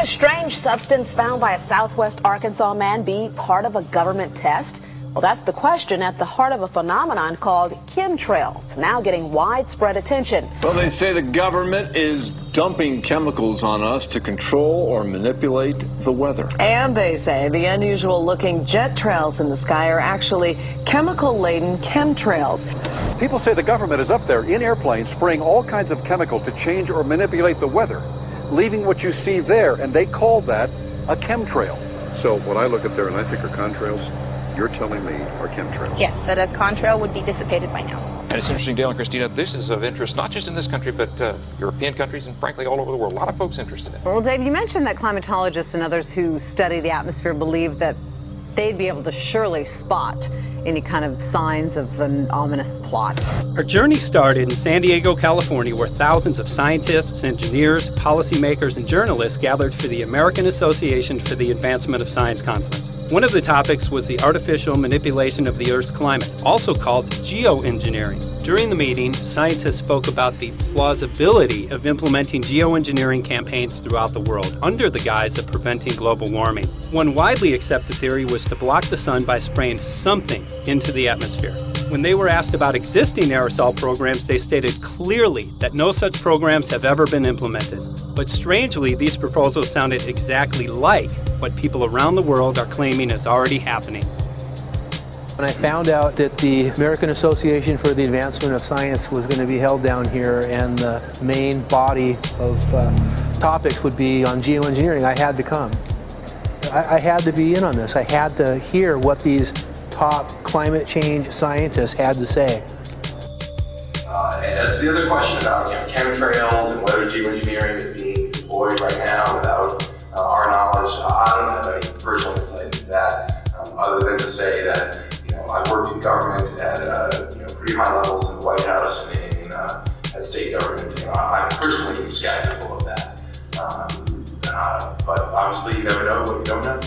a strange substance found by a Southwest Arkansas man be part of a government test? Well, that's the question at the heart of a phenomenon called chemtrails, now getting widespread attention. Well, they say the government is dumping chemicals on us to control or manipulate the weather. And they say the unusual-looking jet trails in the sky are actually chemical-laden chemtrails. People say the government is up there in airplanes spraying all kinds of chemicals to change or manipulate the weather, leaving what you see there, and they call that a chemtrail. So when I look up there and I think are contrails, you're telling me are chemtrails? Yes, that a contrail would be dissipated by now. And it's interesting, Dale and Christina, this is of interest not just in this country, but European countries and frankly all over the world. A lot of folks interested in it. Well, Dave, you mentioned that climatologists and others who study the atmosphere believe that they'd be able to surely spot any kind of signs of an ominous plot. Our journey started in San Diego, California, where thousands of scientists, engineers, policymakers, and journalists gathered for the American Association for the Advancement of Science Conference. One of the topics was the artificial manipulation of the Earth's climate, also called geoengineering. During the meeting, scientists spoke about the plausibility of implementing geoengineering campaigns throughout the world under the guise of preventing global warming. One widely accepted theory was to block the sun by spraying something into the atmosphere. When they were asked about existing aerosol programs, they stated clearly that no such programs have ever been implemented. But strangely, these proposals sounded exactly like what people around the world are claiming is already happening. When I found out that the American Association for the Advancement of Science was going to be held down here and the main body of topics would be on geoengineering, I had to come. I had to be in on this. I had to hear what these top climate change scientists had to say. And that's the other question about chemtrails and whether geoengineering is being deployed right now without our knowledge. I don't have any personal insight into that, other than to say that I've worked in government at pretty high levels in the White House and at state government. I'm personally skeptical of that. But obviously, you never know what you don't know.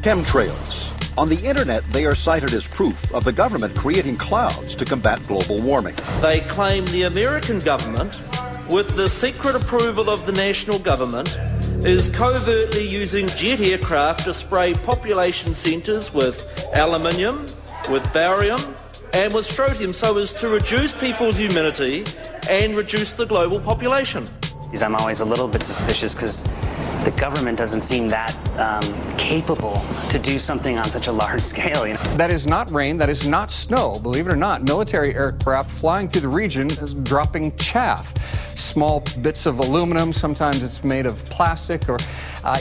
Chemtrails. On the internet, they are cited as proof of the government creating clouds to combat global warming. They claim the American government, with the secret approval of the national government, is covertly using jet aircraft to spray population centres with aluminium, with barium, and with strontium so as to reduce people's immunity and reduce the global population. I'm always a little bit suspicious because the government doesn't seem that capable to do something on such a large scale. That is not rain, that is not snow. Believe it or not, military aircraft flying through the region is dropping chaff. Small bits of aluminum, sometimes it's made of plastic or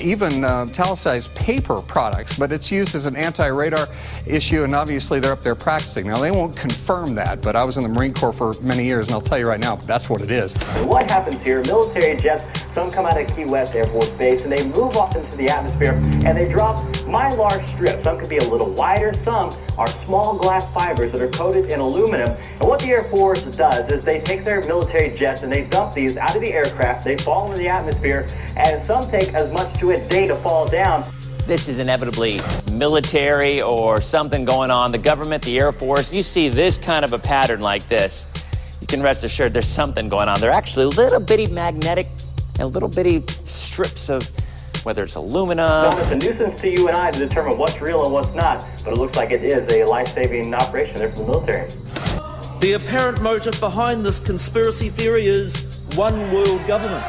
even italicized paper products, but it's used as an anti-radar issue, and obviously they're up there practicing. Now, they won't confirm that, but I was in the Marine Corps for many years, and I'll tell you right now, that's what it is. And what happens here, military jets, some come out of Key West Air Force Base, and they move off into the atmosphere, and they drop mylar strips. Some could be a little wider, some are small glass fibers that are coated in aluminum. And what the Air Force does is they take their military jets and they dump these out of the aircraft, they fall into the atmosphere, and some take as much to a day to fall down. This is inevitably military or something going on. The government, the Air Force, you see this kind of a pattern like this, you can rest assured there's something going on. They're actually little bitty magnetic and little bitty strips of, whether it's aluminum. No, it's a nuisance to you and I to determine what's real and what's not, but it looks like it is a life-saving operation there for the military. The apparent motive behind this conspiracy theory is one world government.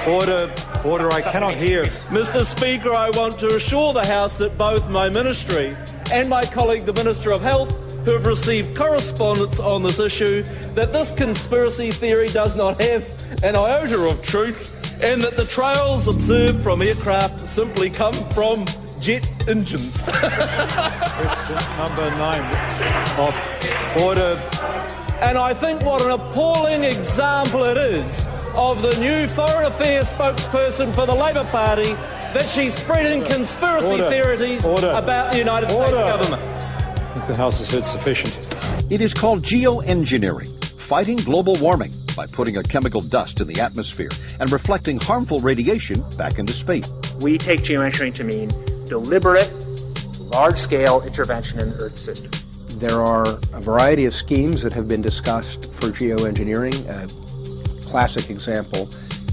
Order, I cannot hear. Mr. Speaker, I want to assure the House that both my ministry and my colleague, the Minister of Health, who have received correspondence on this issue, that this conspiracy theory does not have an iota of truth, and that the trails observed from aircraft simply come from jet engines. Question number 9. Order. And I think what an appalling example it is of the new Foreign Affairs spokesperson for the Labour Party that she's spreading conspiracy theories about the United States government. I think the House has heard sufficient. It is called geoengineering, fighting global warming by putting a chemical dust in the atmosphere and reflecting harmful radiation back into space. We take geoengineering to mean deliberate, large-scale intervention in the Earth's system. There are a variety of schemes that have been discussed for geoengineering. A classic example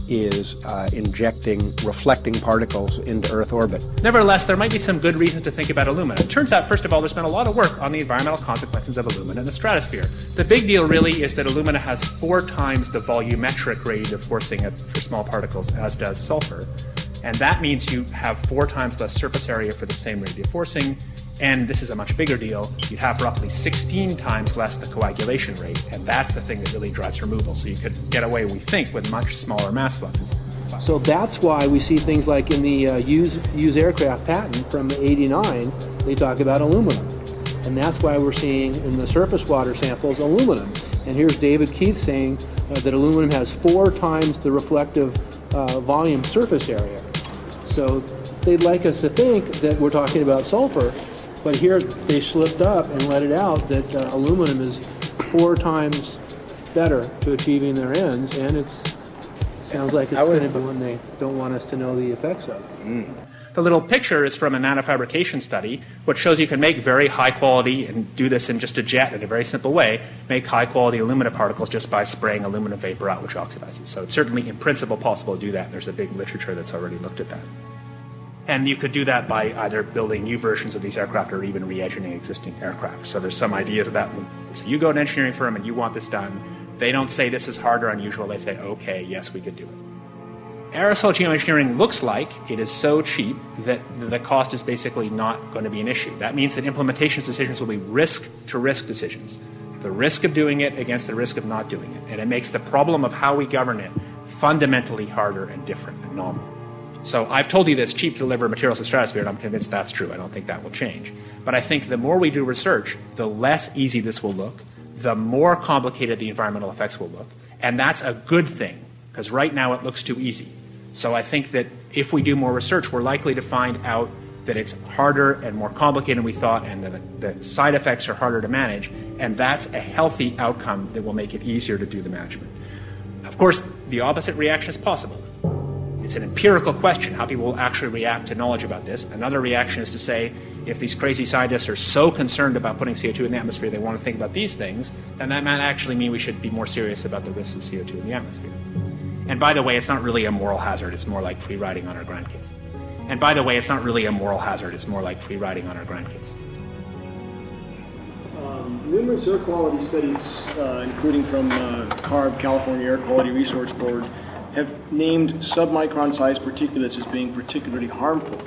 is injecting reflecting particles into Earth orbit. Nevertheless, there might be some good reasons to think about alumina. It turns out, first of all, there's been a lot of work on the environmental consequences of alumina in the stratosphere. The big deal really is that alumina has 4 times the volumetric radiative forcing for small particles as does sulfur. And that means you have 4 times less surface area for the same radiative forcing. And this is a much bigger deal. You have roughly 16 times less the coagulation rate, and that's the thing that really drives removal. So you could get away, we think, with much smaller mass fluxes. So that's why we see things like in the use aircraft patent from '89, they talk about aluminum. And that's why we're seeing in the surface water samples aluminum. And here's David Keith saying that aluminum has 4 times the reflective volume surface area. So they'd like us to think that we're talking about sulfur, but here they slipped up and let it out that aluminum is 4 times better to achieving their ends, and it sounds like it's going to be one they don't want us to know the effects of. The little picture is from a nanofabrication study, which shows you can make very high quality, and do this in just a jet in a very simple way, make high quality alumina particles just by spraying aluminum vapor out, which oxidizes. So it's certainly in principle possible to do that. There's a big literature that's already looked at that. And you could do that by either building new versions of these aircraft or even re-engineering existing aircraft. So there's some ideas of that. So you go to an engineering firm and you want this done. They don't say this is hard or unusual. They say, okay, yes, we could do it. Aerosol geoengineering looks like it is so cheap that the cost is basically not going to be an issue. That means that implementation decisions will be risk-to-risk decisions. The risk of doing it against the risk of not doing it. And it makes the problem of how we govern it fundamentally harder and different and novel. So I've told you that it's cheap to deliver materials to the stratosphere, and I'm convinced that's true. I don't think that will change. But I think the more we do research, the less easy this will look, the more complicated the environmental effects will look. And that's a good thing, because right now it looks too easy. So I think that if we do more research, we're likely to find out that it's harder and more complicated than we thought, and that the side effects are harder to manage, and that's a healthy outcome that will make it easier to do the management. Of course, the opposite reaction is possible. It's an empirical question, how people will actually react to knowledge about this. Another reaction is to say, if these crazy scientists are so concerned about putting CO2 in the atmosphere, they want to think about these things, then that might actually mean we should be more serious about the risks of CO2 in the atmosphere. And by the way, it's not really a moral hazard, it's more like free riding on our grandkids. And by the way, it's not really a moral hazard, it's more like free riding on our grandkids. Numerous air quality studies, including from CARB, California Air Quality Resource Board, have named submicron-sized particulates as being particularly harmful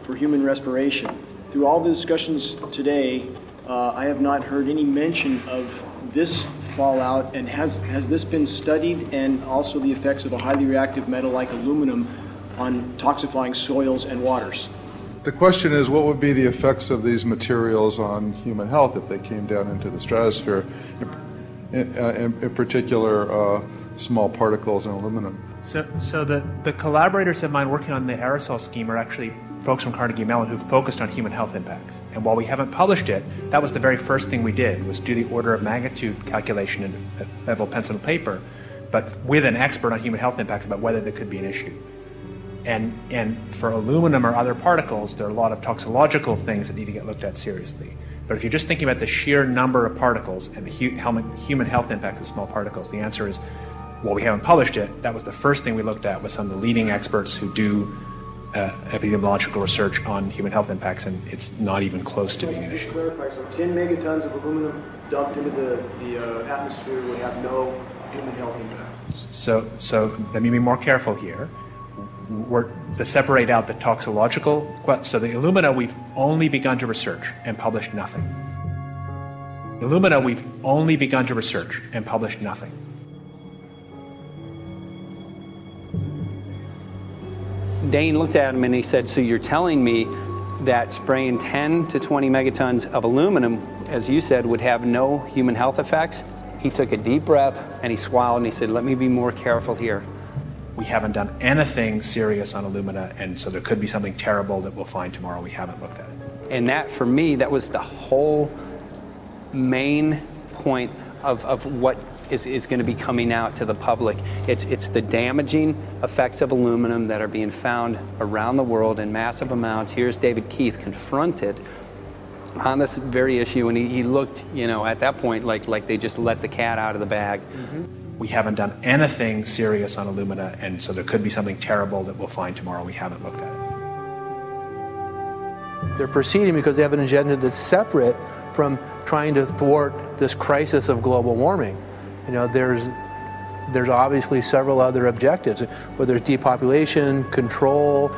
for human respiration. Through all the discussions today, I have not heard any mention of this fallout, and has this been studied, and also the effects of a highly reactive metal like aluminum on toxifying soils and waters? The question is, what would be the effects of these materials on human health if they came down into the stratosphere, in particular small particles and aluminum? So the collaborators of mine working on the aerosol scheme are actually folks from Carnegie Mellon who focused on human health impacts. And while we haven't published it, that was the very first thing we did, was do the order of magnitude calculation in level pencil and paper, but with an expert on human health impacts about whether there could be an issue. And for aluminum or other particles, there are a lot of toxicological things that need to get looked at seriously. But if you're just thinking about the sheer number of particles and the human health impact of small particles, the answer is, well, we haven't published it. That was the first thing we looked at with some of the leading experts who do epidemiological research on human health impacts, and it's not even close to being an issue. Clarify, so 10 megatons of aluminum dumped into the atmosphere would have no human health impact. So let me be more careful here. We're to separate out the toxicological. So the alumina, we've only begun to research and published nothing. Alumina, we've only begun to research and published nothing. Dane looked at him and he said, so you're telling me that spraying 10 to 20 megatons of aluminum, as you said, would have no human health effects? He took a deep breath and he swallowed and he said, let me be more careful here. We haven't done anything serious on alumina, and so there could be something terrible that we'll find tomorrow we haven't looked at it. And that, for me, that was the whole main point of what is going to be coming out to the public. It's the damaging effects of aluminum that are being found around the world in massive amounts. Here's David Keith confronted on this very issue, and he looked, at that point like they just let the cat out of the bag. Mm-hmm. We haven't done anything serious on Illumina, and so there could be something terrible that we'll find tomorrow. We haven't looked at it. They're proceeding because they have an agenda that's separate from trying to thwart this crisis of global warming. You know, there's obviously several other objectives, whether it's depopulation, control,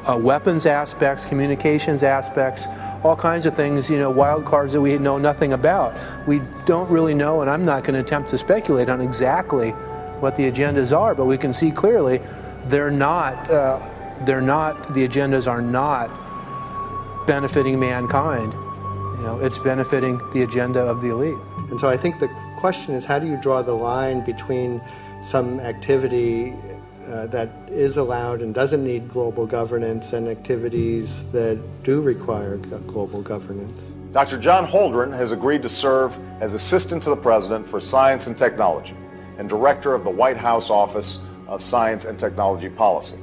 weapons aspects, communications aspects, all kinds of things, you know, wild cards that we know nothing about. We don't really know, and I'm not going to attempt to speculate on exactly what the agendas are, but we can see clearly the agendas are not benefiting mankind. You know, it's benefiting the agenda of the elite. And so I think the question is, how do you draw the line between some activity that is allowed and doesn't need global governance and activities that do require global governance? Dr. John Holdren has agreed to serve as Assistant to the President for Science and Technology and Director of the White House Office of Science and Technology Policy.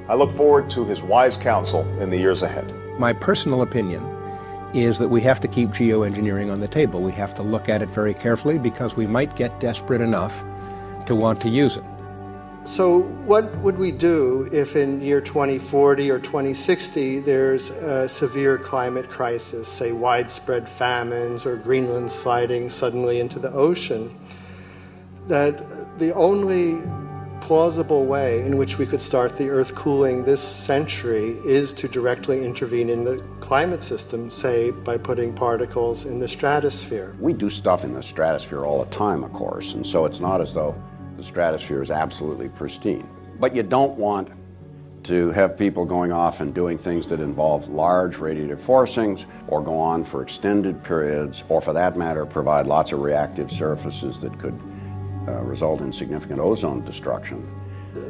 I look forward to his wise counsel in the years ahead. My personal opinion is that we have to keep geoengineering on the table. We have to look at it very carefully because we might get desperate enough to want to use it. So what would we do if in year 2040 or 2060 there's a severe climate crisis, say widespread famines or Greenland sliding suddenly into the ocean? That the only plausible way in which we could start the Earth cooling this century is to directly intervene in the climate system, say by putting particles in the stratosphere. We do stuff in the stratosphere all the time, of course, and so it's not as though the stratosphere is absolutely pristine. But you don't want to have people going off and doing things that involve large radiative forcings or go on for extended periods, or for that matter provide lots of reactive surfaces that could result in significant ozone destruction.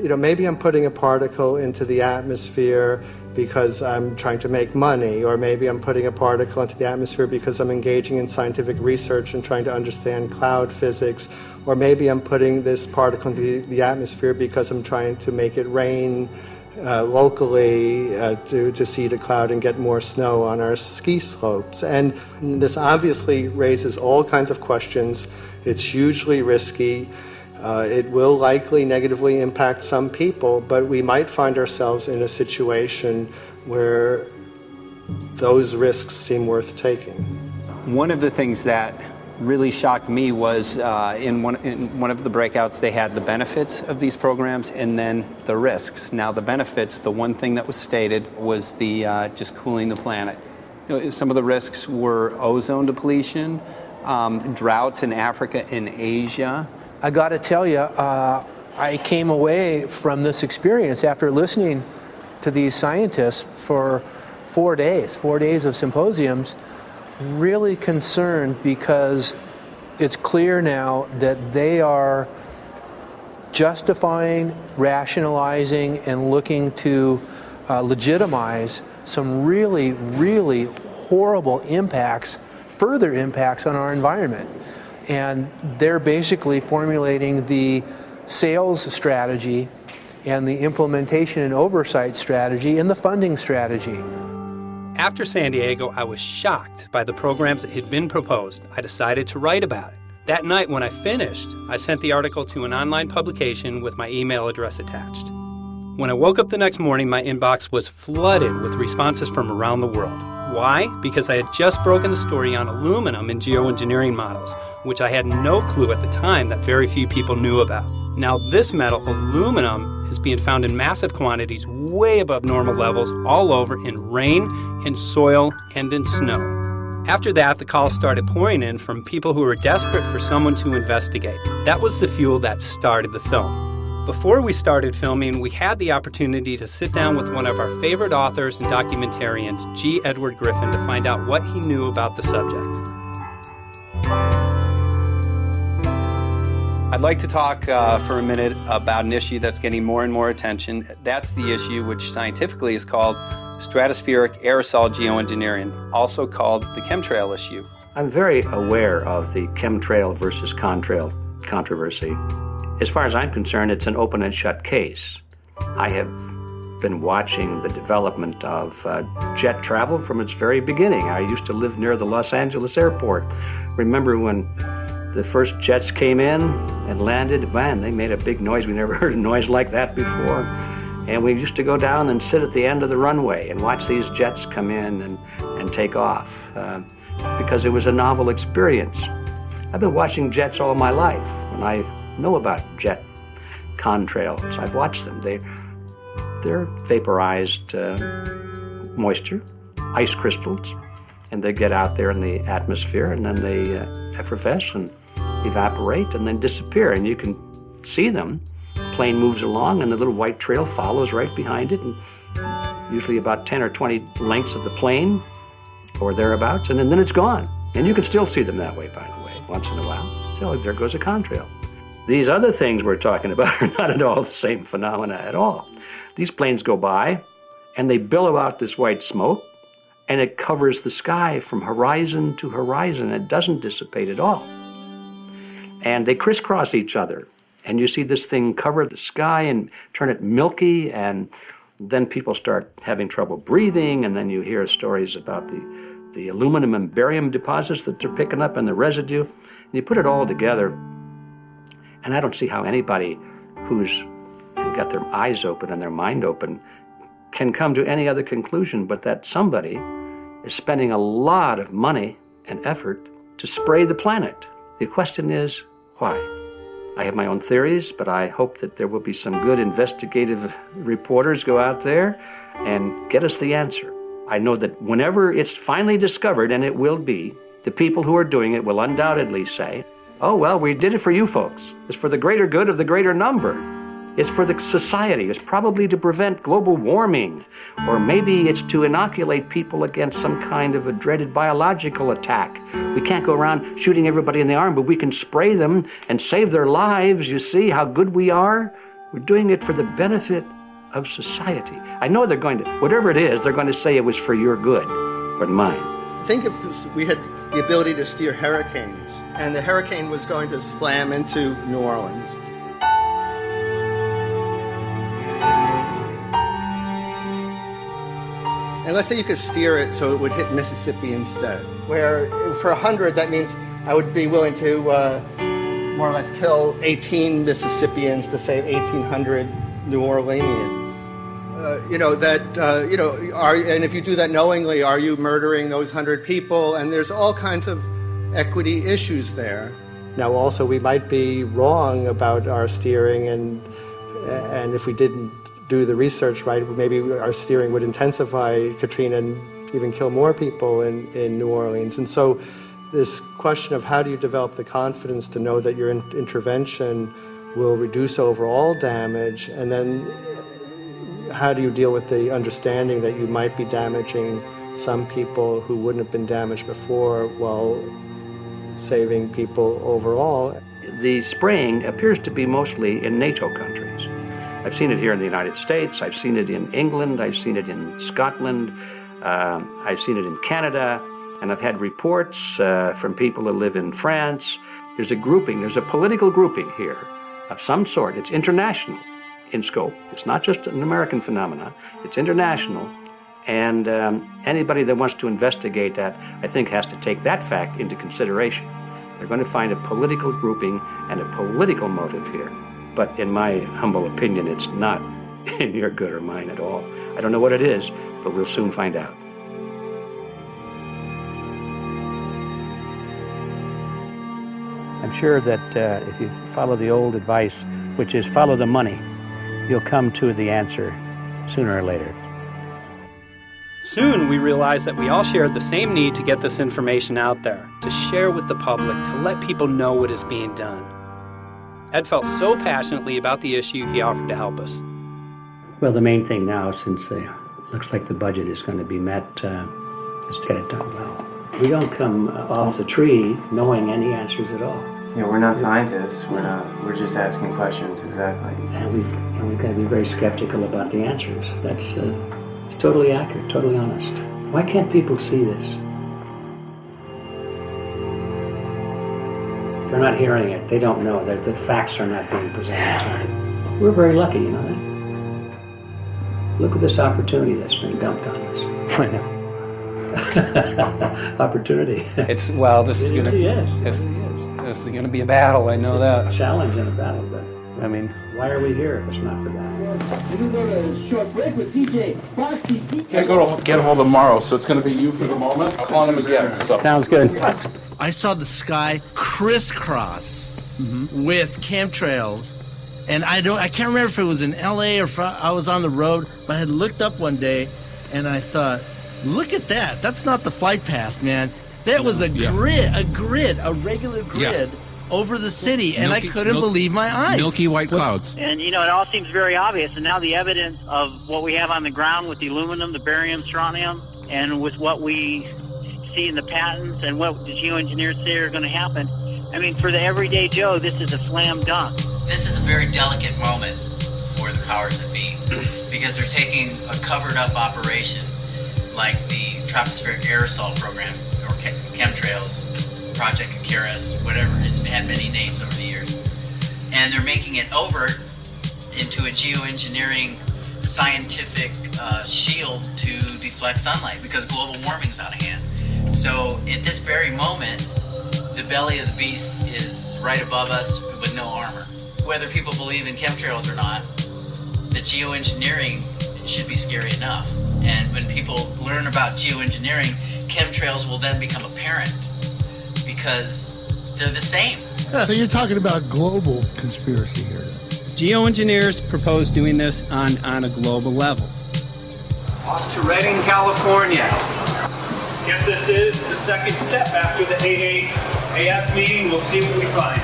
You know, maybe I'm putting a particle into the atmosphere because I'm trying to make money, or maybe I'm putting a particle into the atmosphere because I'm engaging in scientific research and trying to understand cloud physics, or maybe I'm putting this particle into the atmosphere because I'm trying to make it rain locally to seed a cloud and get more snow on our ski slopes. And this obviously raises all kinds of questions. It's hugely risky. It will likely negatively impact some people, but we might find ourselves in a situation where those risks seem worth taking. One of the things that really shocked me was in one of the breakouts they had the benefits of these programs and then the risks. Now the benefits, the one thing that was stated was the just cooling the planet. You know, some of the risks were ozone depletion, droughts in Africa and Asia. I got to tell you, I came away from this experience after listening to these scientists for 4 days of symposiums, really concerned, because it's clear now that they are justifying, rationalizing, and looking to legitimize some really, really horrible impacts, further impacts on our environment. And they're basically formulating the sales strategy and the implementation and oversight strategy and the funding strategy. After San Diego, I was shocked by the programs that had been proposed. I decided to write about it. That night when I finished, I sent the article to an online publication with my email address attached. When I woke up the next morning, my inbox was flooded with responses from around the world. Why? Because I had just broken the story on aluminum in geoengineering models, which I had no clue at the time that very few people knew about. Now this metal, aluminum, is being found in massive quantities way above normal levels all over in rain, in soil, and in snow. After that, the calls started pouring in from people who were desperate for someone to investigate. That was the fuel that started the film. Before we started filming, we had the opportunity to sit down with one of our favorite authors and documentarians, G. Edward Griffin, to find out what he knew about the subject. I'd like to talk for a minute about an issue that's getting more and more attention. That's the issue which scientifically is called stratospheric aerosol geoengineering, also called the chemtrail issue. I'm very aware of the chemtrail versus contrail controversy. As far as I'm concerned, it's an open and shut case. I have been watching the development of jet travel from its very beginning. I used to live near the Los Angeles airport. Remember when The first jets came in and landed. Man, they made a big noise. We never heard a noise like that before. And we used to go down and sit at the end of the runway and watch these jets come in and take off because it was a novel experience. I've been watching jets all my life, and I know about jet contrails. I've watched them. They're vaporized moisture, ice crystals, and they get out there in the atmosphere, and then they effervesce and evaporate and then disappear, and you can see them. The plane moves along, and the little white trail follows right behind it, and usually about 10 or 20 lengths of the plane or thereabouts, and then it's gone. And you can still see them that way, by the way, once in a while. So there goes a contrail. These other things we're talking about are not at all the same phenomena at all. These planes go by, and they billow out this white smoke, and it covers the sky from horizon to horizon. It doesn't dissipate at all. And they crisscross each other, and you see this thing cover the sky and turn it milky, and then people start having trouble breathing, and then you hear stories about the aluminum and barium deposits that they're picking up and the residue. And you put it all together, and I don't see how anybody who's got their eyes open and their mind open can come to any other conclusion but that somebody is spending a lot of money and effort to spray the planet. The question is, why? I have my own theories, but I hope that there will be some good investigative reporters go out there and get us the answer. I know that whenever it's finally discovered, and it will be, the people who are doing it will undoubtedly say, oh, well, we did it for you folks. It's for the greater good of the greater number. It's for the society. It's probably to prevent global warming. Or maybe it's to inoculate people against some kind of a dreaded biological attack. We can't go around shooting everybody in the arm, but we can spray them and save their lives. You see how good we are? We're doing it for the benefit of society. I know they're going to, whatever it is, they're going to say it was for your good or mine. Think if we had the ability to steer hurricanes, and the hurricane was going to slam into New Orleans. And let's say you could steer it so it would hit Mississippi instead, where for 100, that means I would be willing to more or less kill 18 Mississippians to save 1,800 New Orleanians. And if you do that knowingly, are you murdering those 100 people? And there's all kinds of equity issues there. Now, also, we might be wrong about our steering, and if we didn't do the research right, maybe our steering would intensify Katrina and even kill more people in New Orleans. And so this question of how do you develop the confidence to know that your intervention will reduce overall damage, and then how do you deal with the understanding that you might be damaging some people who wouldn't have been damaged before while saving people overall? The spraying appears to be mostly in NATO countries. I've seen it here in the United States, I've seen it in England, I've seen it in Scotland, I've seen it in Canada, and I've had reports from people who live in France. There's a grouping, there's a political grouping here of some sort. It's international in scope. It's not just an American phenomenon, it's international. And anybody that wants to investigate that, I think, has to take that fact into consideration. They're going to find a political grouping and a political motive here. But in my humble opinion, it's not in your good or mine at all. I don't know what it is, but we'll soon find out. I'm sure that if you follow the old advice, which is follow the money, you'll come to the answer sooner or later. Soon we realized that we all shared the same need to get this information out there, to share with the public, to let people know what is being done. Ed felt so passionately about the issue, he offered to help us. Well, the main thing now, since it looks like the budget is going to be met, is to get it done well. We don't come off the tree knowing any answers at all. Yeah, we're not scientists. We're just asking questions, exactly. And we've got to be very skeptical about the answers. That's it's totally accurate, totally honest. Why can't people see this? They're not hearing it. They don't know that the facts are not being presented to them. We're very lucky, you know that? Look at this opportunity that's being dumped on us. I know. Opportunity. It's, well, this is going to... Yes. This is going to be a battle, I know that. A challenge and a battle, but I mean, why are we here if it's not for that? We're going to go to a short break with DJ Foxy. I go to get him tomorrow, so it's going to be you for the moment. I'll call him again. So. Sounds good. I saw the sky crisscross with chemtrails, and I can't remember if it was in LA or if I was on the road, but I had looked up one day and I thought, look at that. That's not the flight path, man. That was a grid, a regular grid over the city, and I couldn't believe my eyes. Milky white clouds. And, it all seems very obvious, and now the evidence of what we have on the ground with the aluminum, the barium, strontium, and with what we see in the patents and what the geoengineers say are going to happen, I mean, for the everyday Joe, this is a slam dunk. This is a very delicate moment for the powers that be, because they're taking a covered-up operation like the tropospheric aerosol program, or chemtrails, Project Icarus, whatever, it's had many names over the years, and they're making it over into a geoengineering scientific shield to deflect sunlight, because global warming's out of hand. So at this very moment, the belly of the beast is right above us with no armor. Whether people believe in chemtrails or not, the geoengineering should be scary enough. And when people learn about geoengineering, chemtrails will then become apparent, because they're the same. So you're talking about global conspiracy here. Geoengineers propose doing this on a global level. Off to Redding, California. Guess this is the second step after the AAAS meeting. We'll see what we find.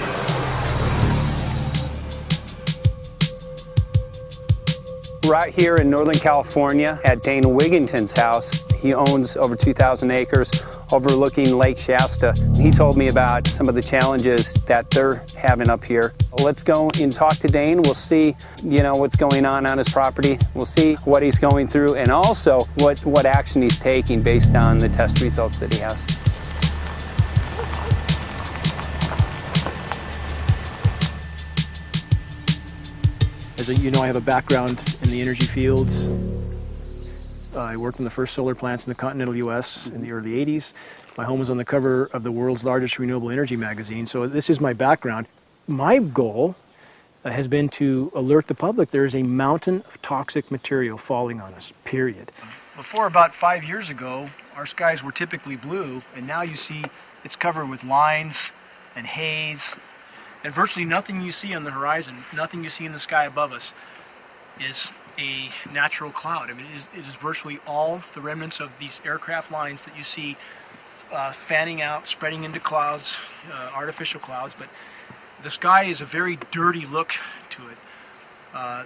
Right here in Northern California at Dane Wigington's house. He owns over 2,000 acres overlooking Lake Shasta. He told me about some of the challenges that they're having up here. Let's go and talk to Dane. We'll see, what's going on his property. We'll see what he's going through, and also what action he's taking based on the test results that he has. As you know, I have a background in the energy fields. I worked in the first solar plants in the continental U.S. in the early 80s. My home was on the cover of the world's largest renewable energy magazine, so this is my background. My goal has been to alert the public there is a mountain of toxic material falling on us, period. Before about 5 years ago, our skies were typically blue, and now you see it's covered with lines and haze, and virtually nothing you see on the horizon, nothing you see in the sky above us is a natural cloud. I mean, it is virtually all the remnants of these aircraft lines that you see fanning out, spreading into clouds, artificial clouds, but the sky is a very dirty look to it.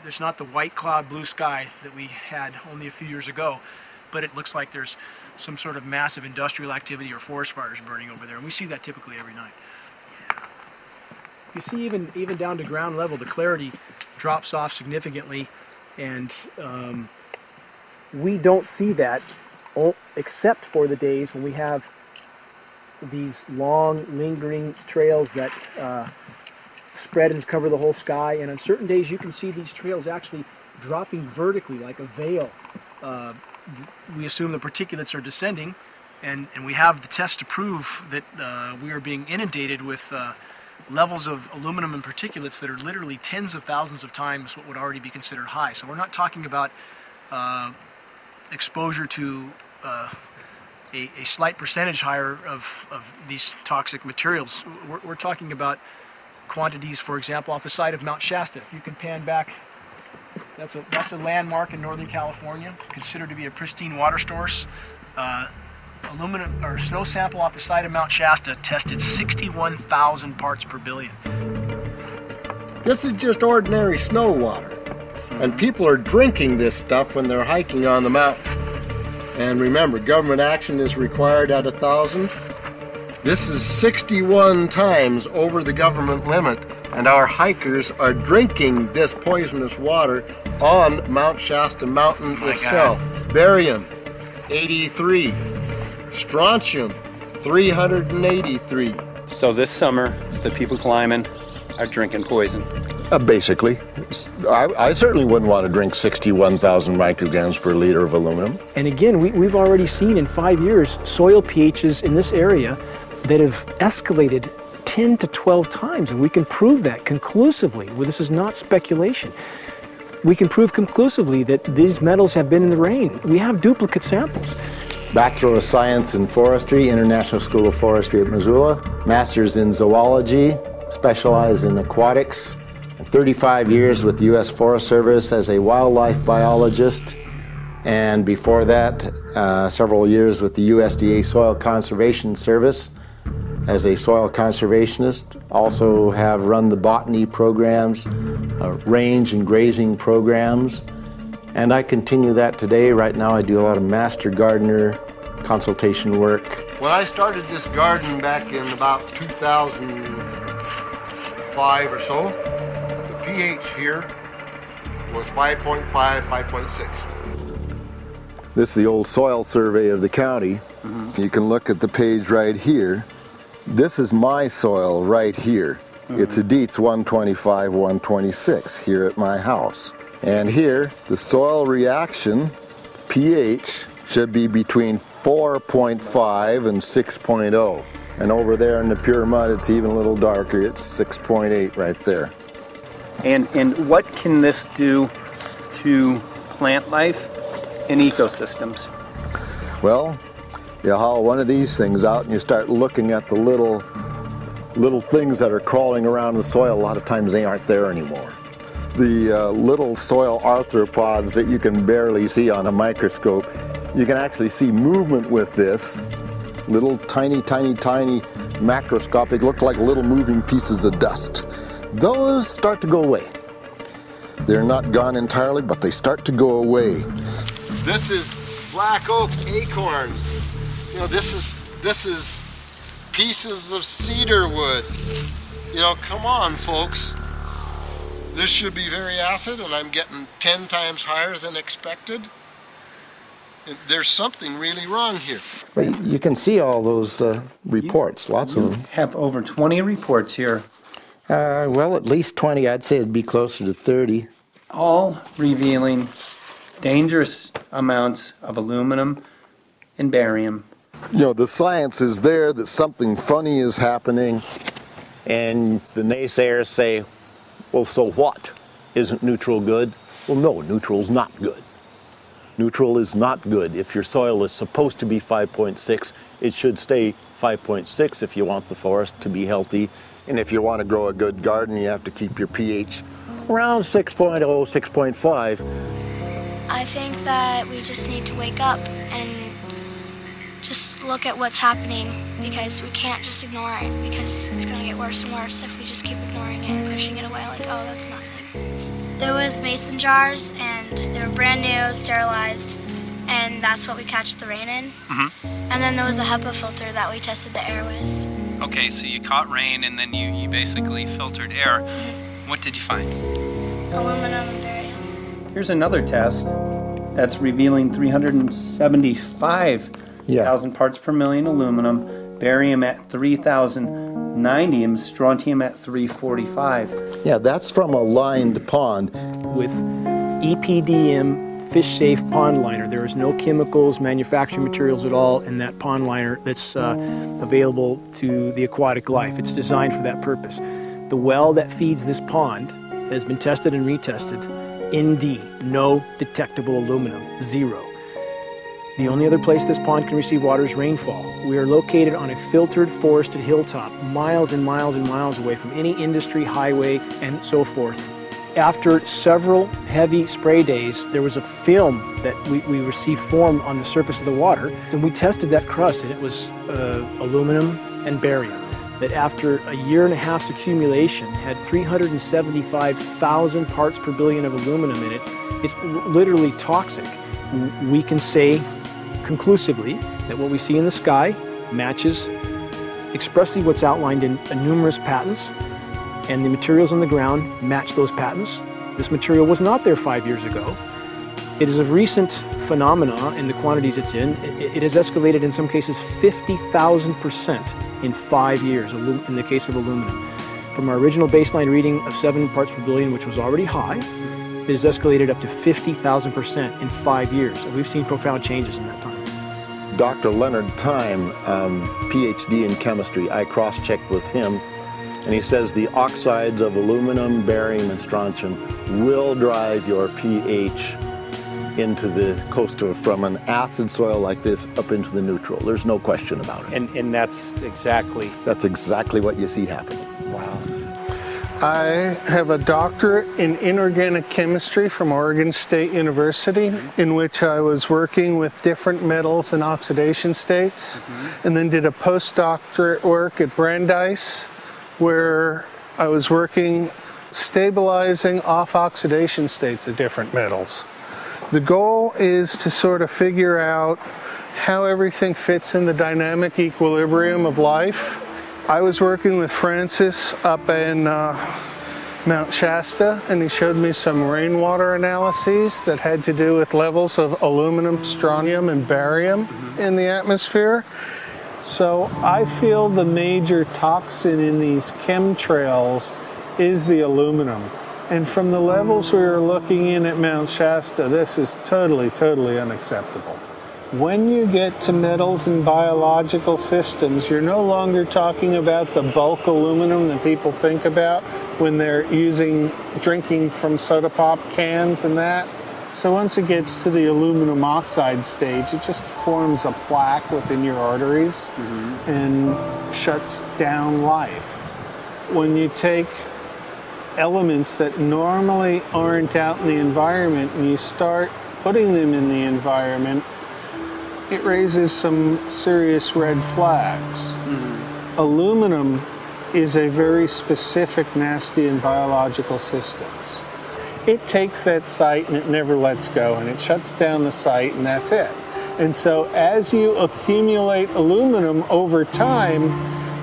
There's not the white cloud blue sky that we had only a few years ago, but it looks like there's some sort of massive industrial activity or forest fires burning over there, and we see that typically every night. You see even down to ground level, the clarity drops off significantly, and we don't see that except for the days when we have these long lingering trails that spread and cover the whole sky, and on certain days you can see these trails actually dropping vertically like a veil. We assume the particulates are descending, and we have the test to prove that we are being inundated with levels of aluminum and particulates that are literally tens of thousands of times what would already be considered high. So we're not talking about exposure to a slight percentage higher of these toxic materials. We're talking about quantities, for example, off the side of Mount Shasta. If you can pan back, that's a landmark in Northern California, considered to be a pristine water source. Aluminum or snow sample off the side of Mount Shasta tested 61,000 parts per billion. This is just ordinary snow water, and people are drinking this stuff when they're hiking on the mountain. And remember, government action is required at 1,000. This is 61 times over the government limit, and our hikers are drinking this poisonous water on Mount Shasta Mountain itself. God. Barium, 83. Strontium, 383. So this summer, the people climbing are drinking poison. Basically. I certainly wouldn't want to drink 61,000 micrograms per liter of aluminum. And again, we've already seen in 5 years soil pHs in this area that have escalated 10 to 12 times, and we can prove that conclusively. Well, this is not speculation. We can prove conclusively that these metals have been in the rain. We have duplicate samples. Bachelor of Science in Forestry, International School of Forestry at Missoula. Master's in Zoology, specialized in aquatics. And 35 years with the U.S. Forest Service as a wildlife biologist. And before that, several years with the USDA Soil Conservation Service as a soil conservationist. Also have run the botany programs, range and grazing programs. And I continue that today. Right now I do a lot of master gardener consultation work. When I started this garden back in about 2005 or so, the pH here was 5.5, 5.6. This is the old soil survey of the county. You can look at the page right here. This is my soil right here. It's a Dietz 125, 126 here at my house. And here, the soil reaction pH should be between 4.5 and 6.0. And over there in the pure mud, it's even a little darker. It's 6.8 right there. And what can this do to plant life and ecosystems? Well, you haul one of these things out and you start looking at the little things that are crawling around the soil. A lot of times they aren't there anymore. The little soil arthropods that you can barely see on a microscope, you can actually see movement with this. Little tiny macroscopic, look like little moving pieces of dust. Those start to go away. They're not gone entirely, but they start to go away. This is black oak acorns. You know, this is pieces of cedar wood. You know, come on, folks. This should be very acid, and I'm getting 10 times higher than expected. There's something really wrong here. But you can see all those reports, lots of them. Have over 20 reports here. Well, at least 20. I'd say it'd be closer to 30. All revealing dangerous amounts of aluminum and barium. You know, the science is there that something funny is happening. And the naysayers say, well, so what? Isn't neutral good? Well, no, neutral's not good. Neutral is not good. If your soil is supposed to be 5.6, it should stay 5.6 if you want the forest to be healthy. And if you want to grow a good garden, you have to keep your pH around 6.0, 6.5. I think that we just need to wake up and just look at what's happening, because we can't just ignore it, because it's going to get worse and worse if we just keep ignoring it and pushing it away like, oh, that's nothing. There was mason jars, and they were brand new, sterilized, and that's what we catch the rain in. And then there was a HEPA filter that we tested the air with. Okay, so you caught rain and then you basically filtered air. What did you find? Aluminum and barium. Here's another test that's revealing 375,000 parts per million aluminum, barium at 3,090, and strontium at 345. Yeah, that's from a lined pond. With EPDM fish-safe pond liner. There is no chemicals, manufacturing materials at all in that pond liner that's available to the aquatic life. It's designed for that purpose. The well that feeds this pond has been tested and retested. ND, no detectable aluminum, 0. The only other place this pond can receive water is rainfall. We are located on a filtered, forested hilltop, miles and miles and miles away from any industry, highway, and so forth. After several heavy spray days, there was a film that we received formed on the surface of the water, and we tested that crust, and it was aluminum and barium. That after a year and a half's accumulation had 375,000 parts per billion of aluminum in it. It's literally toxic. We can say conclusively that what we see in the sky matches expressly what's outlined in numerous patents, and the materials on the ground match those patents. This material was not there 5 years ago. It is a recent phenomena in the quantities it's in. It has escalated in some cases 50,000% in 5 years in the case of aluminum. From our original baseline reading of 7 parts per billion, which was already high, it has escalated up to 50,000% in 5 years. And we've seen profound changes in that time. Dr. Leonard Time, PhD in chemistry, I cross-checked with him. And he says the oxides of aluminum, barium, and strontium will drive your pH into the close to from an acid soil like this up into the neutral. There's no question about it. And that's exactly what you see happening. Wow. I have a doctorate in inorganic chemistry from Oregon State University, in which I was working with different metals and oxidation states, and then did a postdoctorate work at Brandeis, where I was working stabilizing off oxidation states of different metals. The goal is to sort of figure out how everything fits in the dynamic equilibrium of life. I was working with Francis up in Mount Shasta, and he showed me some rainwater analyses that had to do with levels of aluminum, strontium, and barium in the atmosphere. So I feel the major toxin in these chemtrails is the aluminum. And from the levels we were looking in at Mount Shasta, this is totally, totally unacceptable. When you get to metals and biological systems, you're no longer talking about the bulk aluminum that people think about when they're drinking from soda pop cans and that. So once it gets to the aluminum oxide stage, it just forms a plaque within your arteries and shuts down life. When you take elements that normally aren't out in the environment and you start putting them in the environment, it raises some serious red flags. Aluminum is a very specific nasty in biological systems. It takes that site and it never lets go, and it shuts down the site, and that's it. And so as you accumulate aluminum over time,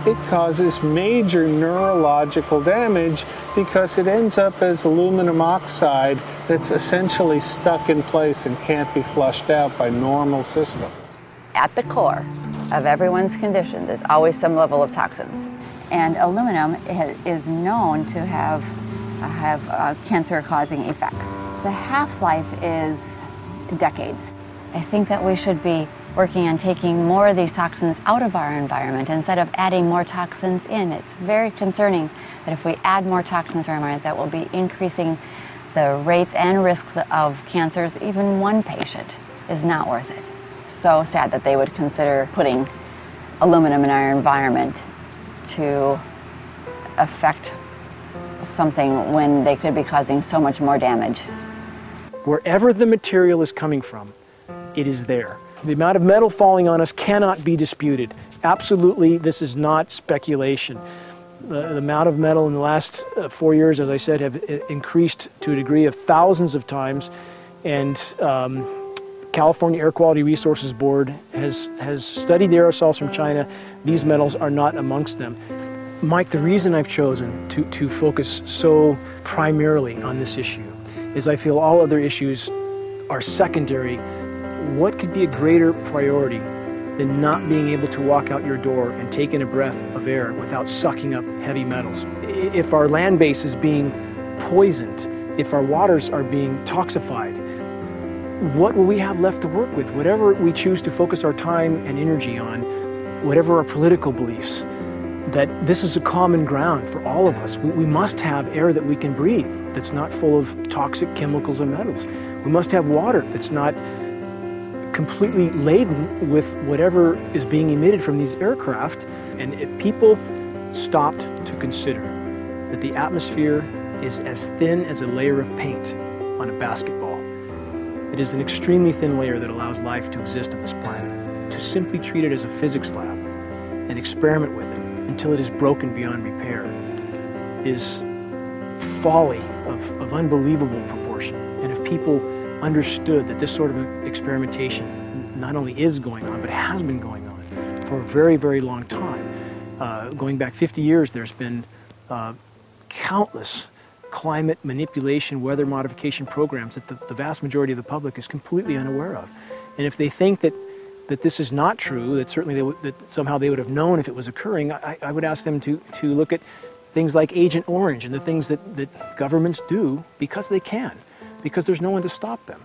it causes major neurological damage because it ends up as aluminum oxide that's essentially stuck in place and can't be flushed out by normal systems. At the core of everyone's condition, there's always some level of toxins. And aluminum is known to have cancer-causing effects. The half-life is decades. I think that we should be working on taking more of these toxins out of our environment instead of adding more toxins in. It's very concerning that if we add more toxins to our environment, that will be increasing the rates and risks of cancers. Even one patient is not worth it. So sad that they would consider putting aluminum in our environment to affect something when they could be causing so much more damage. Wherever the material is coming from, it is there. The amount of metal falling on us cannot be disputed. Absolutely, this is not speculation. The amount of metal in the last 4 years, as I said, have increased to a degree of thousands of times, and California Air Quality Resources Board has studied the aerosols from China. These metals are not amongst them. Mike, the reason I've chosen to focus so primarily on this issue is I feel all other issues are secondary. What could be a greater priority than not being able to walk out your door and take in a breath of air without sucking up heavy metals? If our land base is being poisoned, if our waters are being toxified, what will we have left to work with? Whatever we choose to focus our time and energy on, whatever our political beliefs, that this is a common ground for all of us. We must have air that we can breathe that's not full of toxic chemicals and metals. We must have water that's not completely laden with whatever is being emitted from these aircraft. And if people stopped to consider that the atmosphere is as thin as a layer of paint on a basketball, it is an extremely thin layer that allows life to exist on this planet, to simply treat it as a physics lab and experiment with it until it is broken beyond repair is folly of unbelievable proportion. And if people understood that this sort of experimentation not only is going on, but has been going on for a very, very long time. Going back 50 years, there's been countless climate manipulation, weather modification programs that the vast majority of the public is completely unaware of. And if they think that this is not true, that certainly that somehow they would have known if it was occurring, I would ask them to look at things like Agent Orange and the things that governments do because they can, because there's no one to stop them,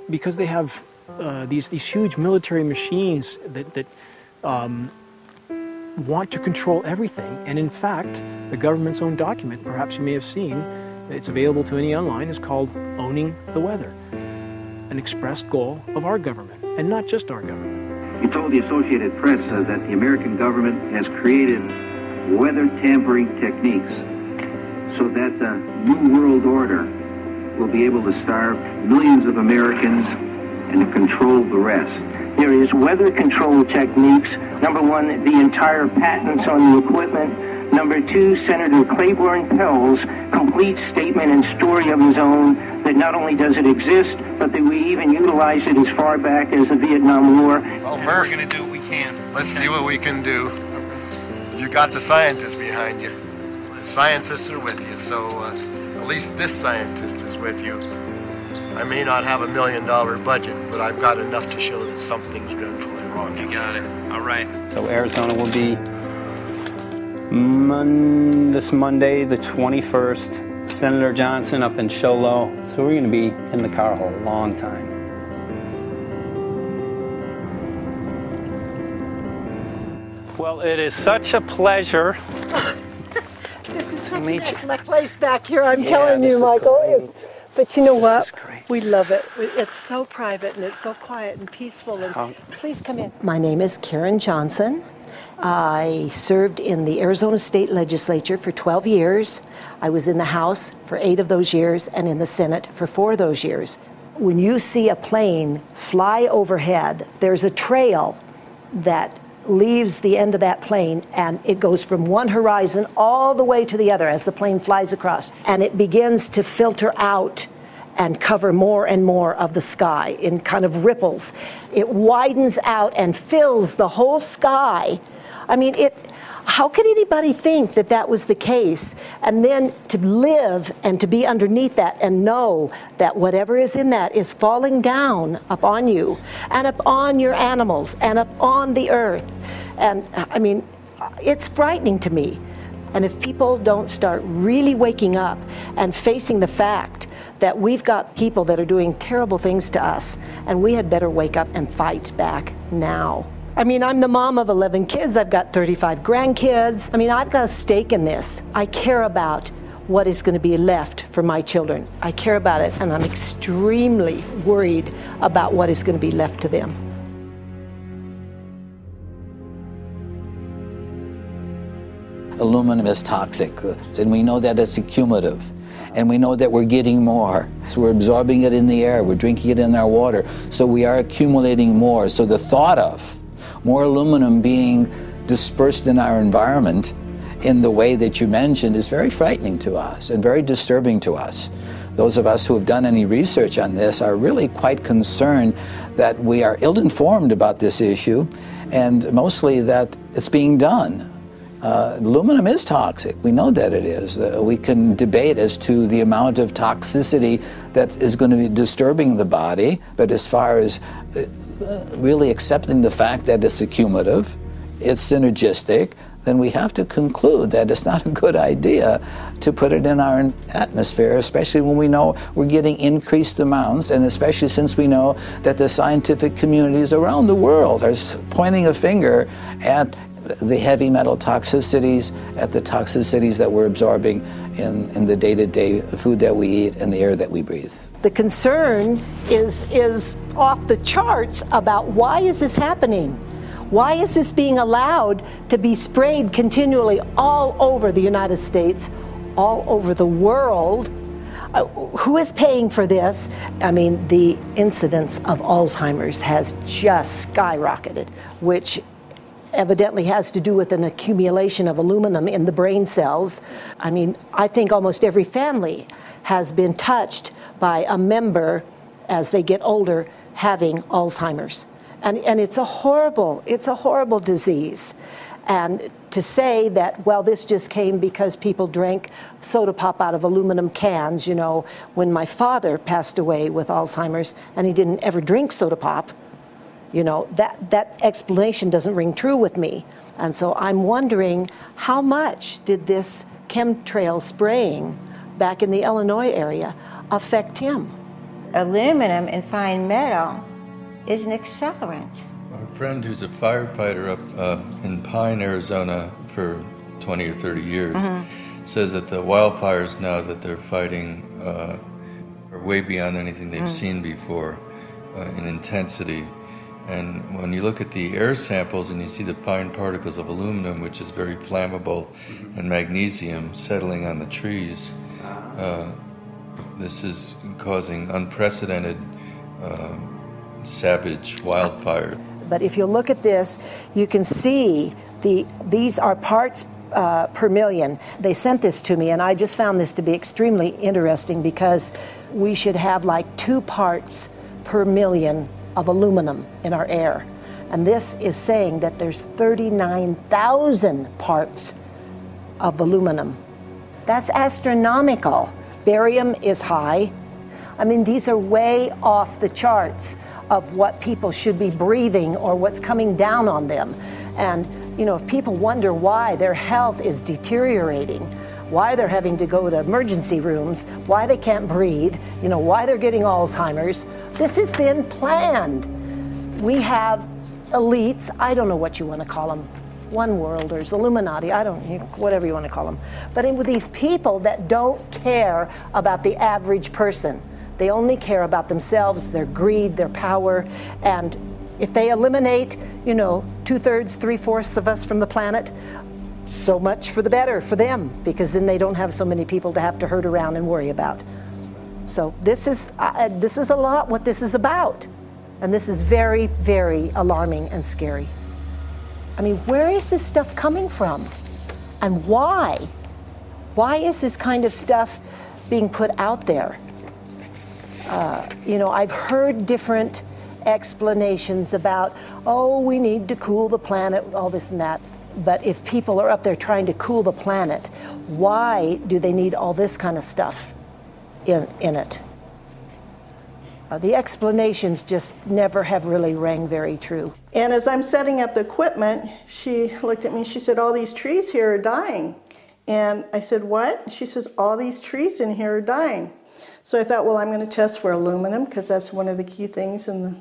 because they have these huge military machines that want to control everything. And in fact, the government's own document, perhaps you may have seen, it's available to any online, is called Owning the Weather, an expressed goal of our government, and not just our government. He told the Associated Press that the American government has created weather tampering techniques so that the New World Order will be able to starve millions of Americans and to control the rest. There is weather control techniques. Number one, the entire patents on the equipment. Number two, Senator Claiborne Pell's complete statement and story of his own that not only does it exist, but that we even utilize it as far back as the Vietnam War. Well, Murph, we're going to do what we can. Let's see what we can do. You got the scientists behind you. The scientists are with you, so at least this scientist is with you. I may not have $1 million budget, but I've got enough to show that something's dreadfully wrong. You got it. All right. So Arizona will be this Monday, the 21st. Senator Johnson up in Show Low. So we're going to be in the car a long time. Well, it is such a pleasure. This is such a nice place back here, I'm telling you, this is Michael. great. But you know what? This is great. We love it. It's so private and it's so quiet and peaceful. And please come in. My name is Karen Johnson. I served in the Arizona State Legislature for 12 years. I was in the House for 8 of those years and in the Senate for 4 of those years. When you see a plane fly overhead, there's a trail that leaves the end of that plane, and it goes from one horizon all the way to the other as the plane flies across, and it begins to filter out and cover more and more of the sky in kind of ripples. It widens out and fills the whole sky. I mean, how could anybody think that that was the case? And then to live and to be underneath that and know that whatever is in that is falling down upon you and upon your animals and upon the earth. And I mean, it's frightening to me. And if people don't start really waking up and facing the fact that we've got people that are doing terrible things to us, and we had better wake up and fight back now. I mean, I'm the mom of 11 kids. I've got 35 grandkids. I mean, I've got a stake in this. I care about what is going to be left for my children. I care about it, and I'm extremely worried about what is going to be left to them. Aluminum is toxic, and we know that it's accumulative. And we know that we're getting more. So we're absorbing it in the air, we're drinking it in our water, so we are accumulating more. So the thought of more aluminum being dispersed in our environment in the way that you mentioned is very frightening to us and very disturbing to us. Those of us who have done any research on this are really quite concerned that we are ill-informed about this issue, and mostly that it's being done. Aluminum is toxic. We know that it is. We can debate as to the amount of toxicity that is going to be disturbing the body, but as far as really accepting the fact that it's accumulative, it's synergistic, then we have to conclude that it's not a good idea to put it in our atmosphere, especially when we know we're getting increased amounts, and especially since we know that the scientific communities around the world are pointing a finger at the heavy metal toxicities, at the toxicities that we're absorbing in the day-to-day food that we eat and the air that we breathe. The concern is off the charts about why is this happening? Why is this being allowed to be sprayed continually all over the United States, all over the world? Who is paying for this? I mean, the incidence of Alzheimer's has just skyrocketed, which evidently has to do with an accumulation of aluminum in the brain cells. I mean, I think almost every family has been touched by a member as they get older having Alzheimer's. And it's a horrible disease. And to say that, well, this just came because people drank soda pop out of aluminum cans, you know, when my father passed away with Alzheimer's and he didn't ever drink soda pop, you know, that explanation doesn't ring true with me. And so I'm wondering, how much did this chemtrail spraying back in the Illinois area affect him? Aluminum and fine metal is an accelerant. friend who's a firefighter up in Pine, Arizona for 20 or 30 years says that the wildfires now that they're fighting are way beyond anything they've seen before in intensity. And when you look at the air samples and you see the fine particles of aluminum, which is very flammable, and magnesium settling on the trees, this is causing unprecedented savage wildfire. But if you look at this, you can see these are parts per million. They sent this to me, and I just found this to be extremely interesting because we should have like 2 parts per million of aluminum in our air. And this is saying that there's 39,000 parts of aluminum. That's astronomical. Barium is high. I mean, these are way off the charts of what people should be breathing or what's coming down on them. And, you know, if people wonder why their health is deteriorating, why they're having to go to emergency rooms, why they can't breathe, you know, why they're getting Alzheimer's, this has been planned. We have elites, I don't know what you want to call them, one worlders, Illuminati, I don't know, whatever you want to call them. But with these people that don't care about the average person. They only care about themselves, their greed, their power, and if they eliminate, you know, 2/3, 3/4 of us from the planet, so much for the better for them, because then they don't have so many people to have to herd around and worry about. So this is a lot what this is about, and this is very, very alarming and scary. I mean, where is this stuff coming from, and why? Why is this kind of stuff being put out there? You know, I've heard different explanations about, oh, we need to cool the planet, all this and that. But if people are up there trying to cool the planet, why do they need all this kind of stuff in it? The explanations just never have really rang very true. And as I'm setting up the equipment, she looked at me, she said, all these trees here are dying. And I said, what? She says, all these trees in here are dying. So I thought, well, I'm going to test for aluminum, because that's one of the key things in the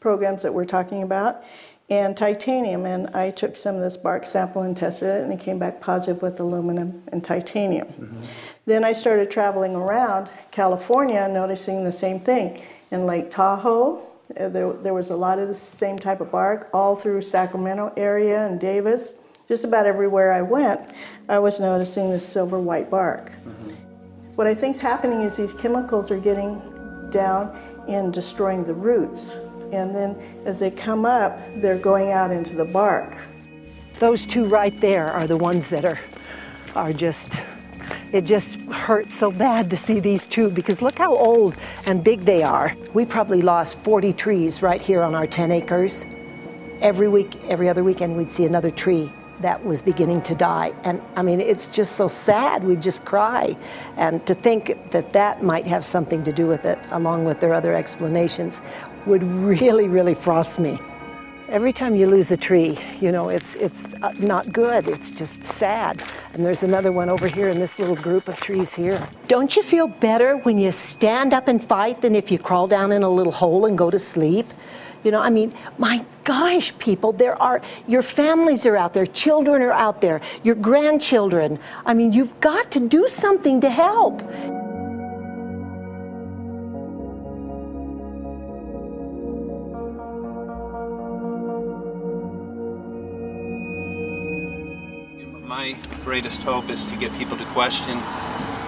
programs that we're talking about, and titanium. And I took some of this bark sample and tested it, and it came back positive with aluminum and titanium. Then I started traveling around California, noticing the same thing. In Lake Tahoe, there was a lot of the same type of bark, all through Sacramento area and Davis. Just about everywhere I went, I was noticing this silver white bark. What I think's happening is these chemicals are getting down and destroying the roots. And then as they come up, they're going out into the bark. Those 2 right there are the ones that are just, it just hurts so bad to see these 2, because look how old and big they are. We probably lost 40 trees right here on our 10 acres. Every week, every other weekend, we'd see another tree that was beginning to die. And I mean, it's just so sad, we just cry. And to think that that might have something to do with it, along with their other explanations, would really, really frost me. Every time you lose a tree, you know, it's not good, it's just sad. And there's another one over here in this little group of trees here. Don't you feel better when you stand up and fight than if you crawl down in a little hole and go to sleep? You know, I mean, my gosh, people, your families are out there, children are out there, your grandchildren. I mean, you've got to do something to help. My greatest hope is to get people to question.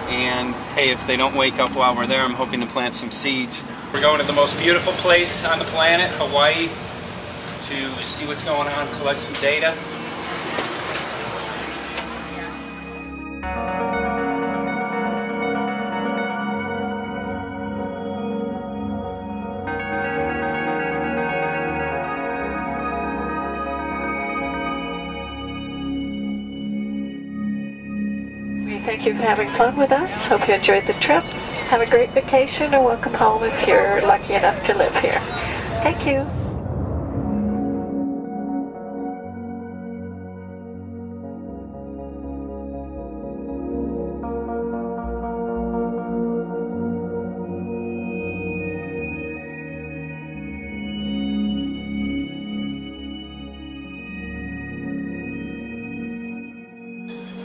And hey, if they don't wake up while we're there, I'm hoping to plant some seeds. We're going to the most beautiful place on the planet, Hawaii, to see what's going on, collect some data. Thank you for having fun with us. Hope you enjoyed the trip. Have a great vacation and welcome home if you're lucky enough to live here. Thank you.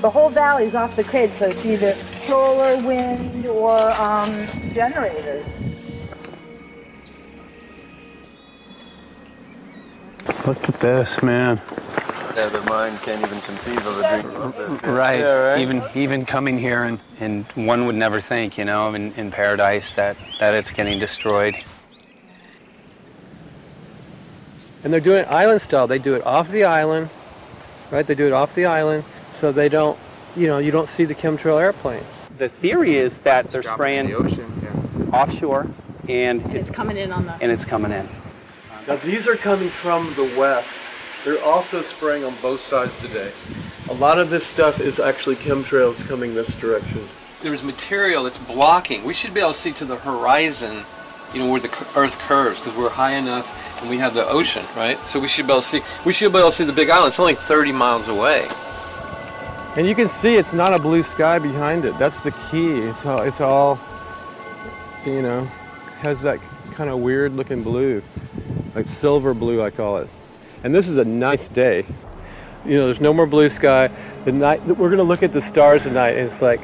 The whole valley's off the grid, so it's either solar, wind, or generators. Look at this, man. Yeah, the mind can't even conceive of a dream of this. Right. Yeah, right. Even coming here, and one would never think, you know, in paradise that it's getting destroyed. And they're doing it island style. They do it off the island, right? They do it off the island, so they don't, you know, you don't see the chemtrail airplane. The theory is that they're spraying the ocean, offshore, and it's coming in on the. And it's coming in. Now these are coming from the west. They're also spraying on both sides today. A lot of this stuff is actually chemtrails coming this direction. There's material that's blocking. We should be able to see to the horizon, you know, where the Earth curves, because we're high enough and we have the ocean, right? So we should be able to see. We should be able to see the Big Island. It's only 30 miles away. And you can see it's not a blue sky behind it. That's the key. It's all, you know, has that kind of weird looking blue, like silver blue, I call it. And this is a nice day. You know, there's no more blue sky. The night, we're gonna look at the stars at night, and it's like,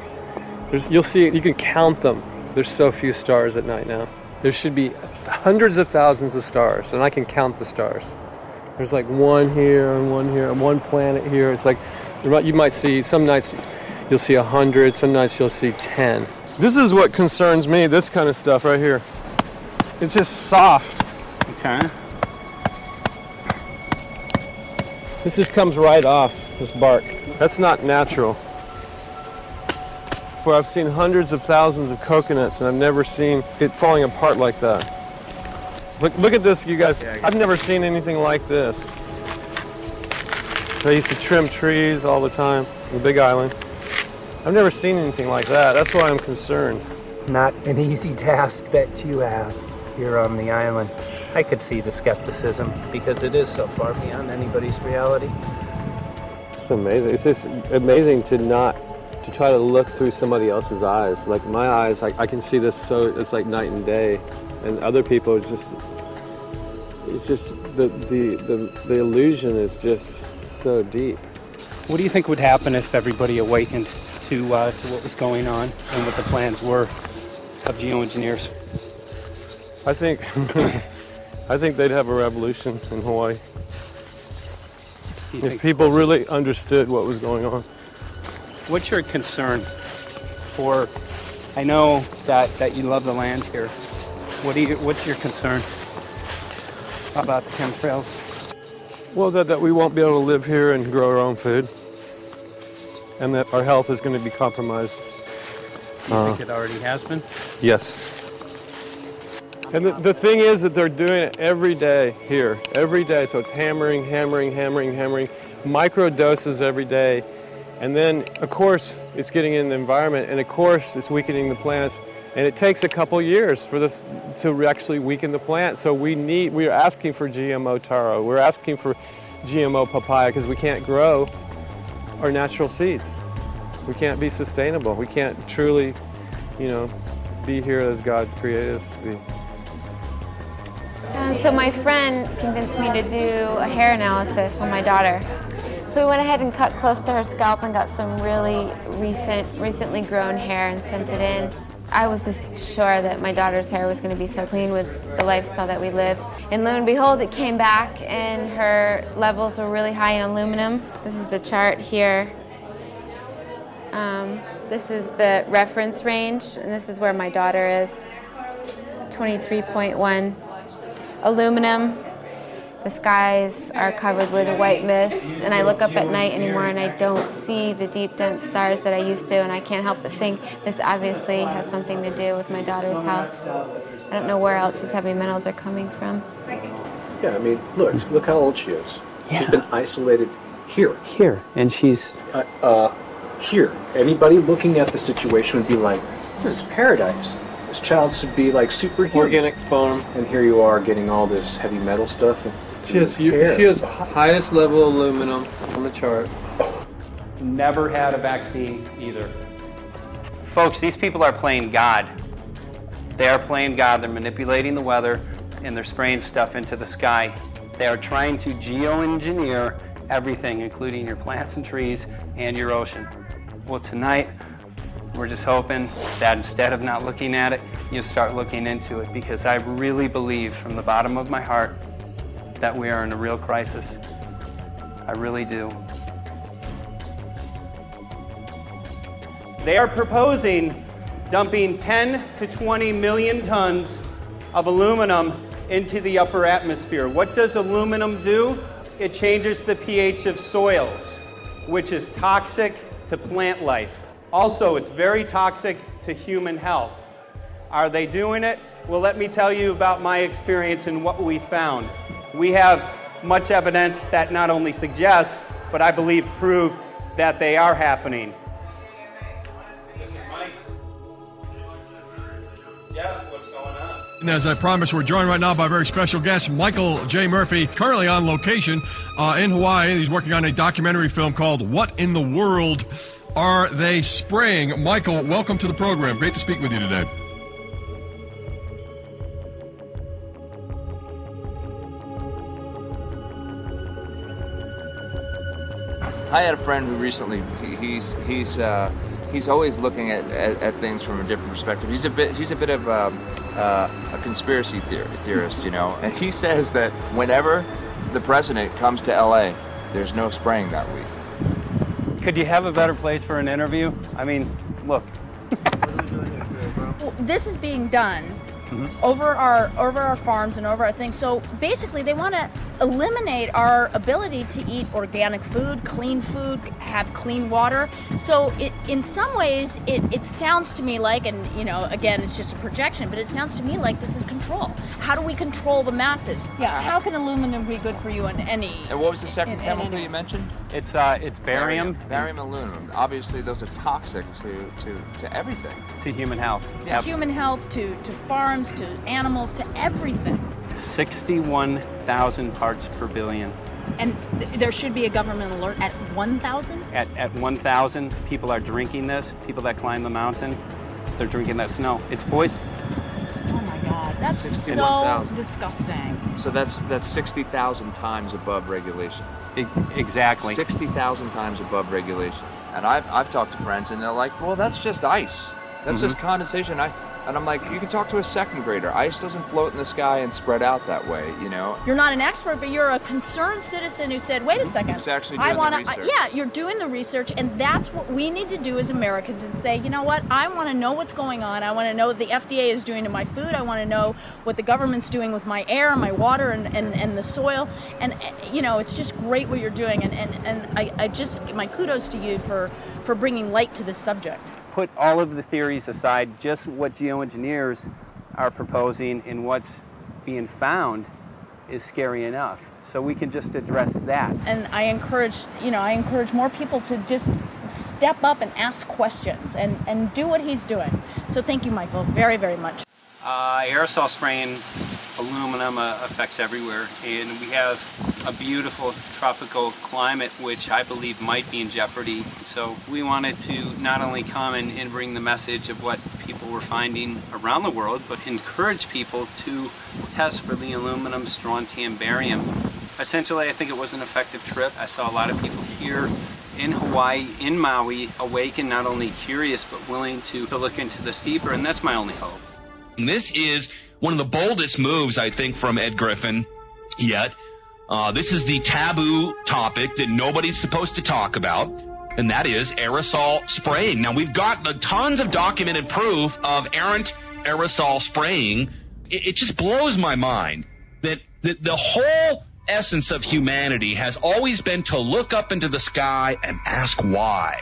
you'll see, you can count them. There's so few stars at night now. There should be hundreds of thousands of stars, and I can count the stars. There's like one here and one planet here. It's like, you might see, some nights you'll see 100, some nights you'll see 10. This is what concerns me, this kind of stuff right here. It's just soft. Okay. This just comes right off, this bark. That's not natural. Where I've seen hundreds of thousands of coconuts and I've never seen it falling apart like that. Look at this, you guys. I've never seen anything like this. I used to trim trees all the time on the Big Island. I've never seen anything like that. That's why I'm concerned. Not an easy task that you have here on the island. I could see the skepticism because it is so far beyond anybody's reality. It's amazing. It's just amazing to try to look through somebody else's eyes. Like my eyes, I can see this so it's like night and day, and other people it's just the illusion is just so deep. What do you think would happen if everybody awakened to what was going on and what the plans were of geoengineers? I think they'd have a revolution in Hawaii if people really understood what was going on. What's your concern for? I know that you love the land here. What's your concern about the chemtrails? Well, that we won't be able to live here and grow our own food, and that our health is going to be compromised. You think it already has been? Yes. And the thing is that they're doing it every day here, every day. So it's hammering, micro doses every day. And then, of course, it's getting in the environment, and of course, it's weakening the plants. And it takes a couple years for this to actually weaken the plant. So we are asking for GMO taro. We're asking for GMO papaya because we can't grow our natural seeds. We can't be sustainable. We can't truly, you know, be here as God created us to be. So my friend convinced me to do a hair analysis on my daughter. So we went ahead and cut close to her scalp and got some really recently grown hair and sent it in. I was just sure that my daughter's hair was going to be so clean with the lifestyle that we live. And lo and behold, it came back and her levels were really high in aluminum. This is the chart here. This is the reference range, and this is where my daughter is, 23.1. Aluminum. The skies are covered with a white mist, and I look up at night anymore and I don't see the deep, dense stars that I used to, and I can't help but think this obviously has something to do with my daughter's health. I don't know where else these heavy metals are coming from. Yeah, I mean, look how old she is. Yeah. She's been isolated here. Here, and she's... Here. Anybody looking at the situation would be like, this is paradise. This child should be like superhuman. Organic farm. And here you are getting all this heavy metal stuff. She has highest level aluminum on the chart. Never had a vaccine either. Folks, these people are playing God. They are playing God. They're manipulating the weather and they're spraying stuff into the sky. They are trying to geoengineer everything, including your plants and trees and your ocean. Well, tonight, we're just hoping that instead of not looking at it, you start looking into it, because I really believe from the bottom of my heart that we are in a real crisis. I really do. They are proposing dumping 10 to 20 million tons of aluminum into the upper atmosphere. What does aluminum do? It changes the pH of soils, which is toxic to plant life. Also, it's very toxic to human health. Are they doing it? Well, let me tell you about my experience and what we found. We have much evidence that not only suggests, but I believe prove that they are happening. Jeff, what's going on? And as I promised, we're joined right now by a very special guest, Michael J. Murphy, currently on location in Hawaii. He's working on a documentary film called What in the World Are They Spraying? Michael, welcome to the program. Great to speak with you today. I had a friend who recently, he's always looking at things from a different perspective. He's a bit of a conspiracy theorist, you know, and he says that whenever the president comes to LA, there's no spraying that week. Could you have a better place for an interview? I mean, look. Well, this is being done over our farms and over our things. So basically, they want to eliminate our ability to eat organic food, have clean water. So in some ways, it sounds to me like, and you know, again, it's just a projection, but it sounds to me like this is control. How do we control the masses? Yeah. How can aluminum be good for you in any? And what was the second chemical you mentioned? It's barium. Barium and aluminum. Obviously, those are toxic to everything. To human health. To human health, to farms, to animals, to everything. 61,000 parts per billion. And there should be a government alert at 1,000? At 1,000, people are drinking this. People that climb the mountain, they're drinking that snow. It's poison. Oh my God, that's so disgusting. So that's 60,000 times above regulation. Exactly. 60,000 times above regulation. And I've talked to friends and they're like, well, that's just ice. That's just condensation. And I'm like, you can talk to a second grader. Ice doesn't float in the sky and spread out that way, you know? You're not an expert, but you're a concerned citizen who said, wait a second. Who's actually doing the research. Yeah, you're doing the research, and that's what we need to do as Americans and say, you know what, I want to know what's going on. I want to know what the FDA is doing to my food. I want to know what the government's doing with my air, my water, and the soil. And, you know, it's just great what you're doing. And I just, my kudos to you for bringing light to this subject. Put all of the theories aside, just what geoengineers are proposing and what's being found is scary enough. So we can just address that. And I encourage more people to just step up and ask questions and do what he's doing. So thank you, Michael, very, very much. Aerosol spraying aluminum affects everywhere, and we have a beautiful tropical climate which I believe might be in jeopardy. So we wanted to not only come and bring the message of what people were finding around the world, but encourage people to test for the aluminum, strontium, barium. Essentially, I think it was an effective trip. I saw a lot of people here in Hawaii, in Maui, awake and not only curious, but willing to look into this deeper, and that's my only hope. This is one of the boldest moves, I think, from Ed Griffin yet. This is the taboo topic that nobody's supposed to talk about, and that is aerosol spraying. Now, we've got tons of documented proof of errant aerosol spraying. It just blows my mind that the whole essence of humanity has always been to look up into the sky and ask why.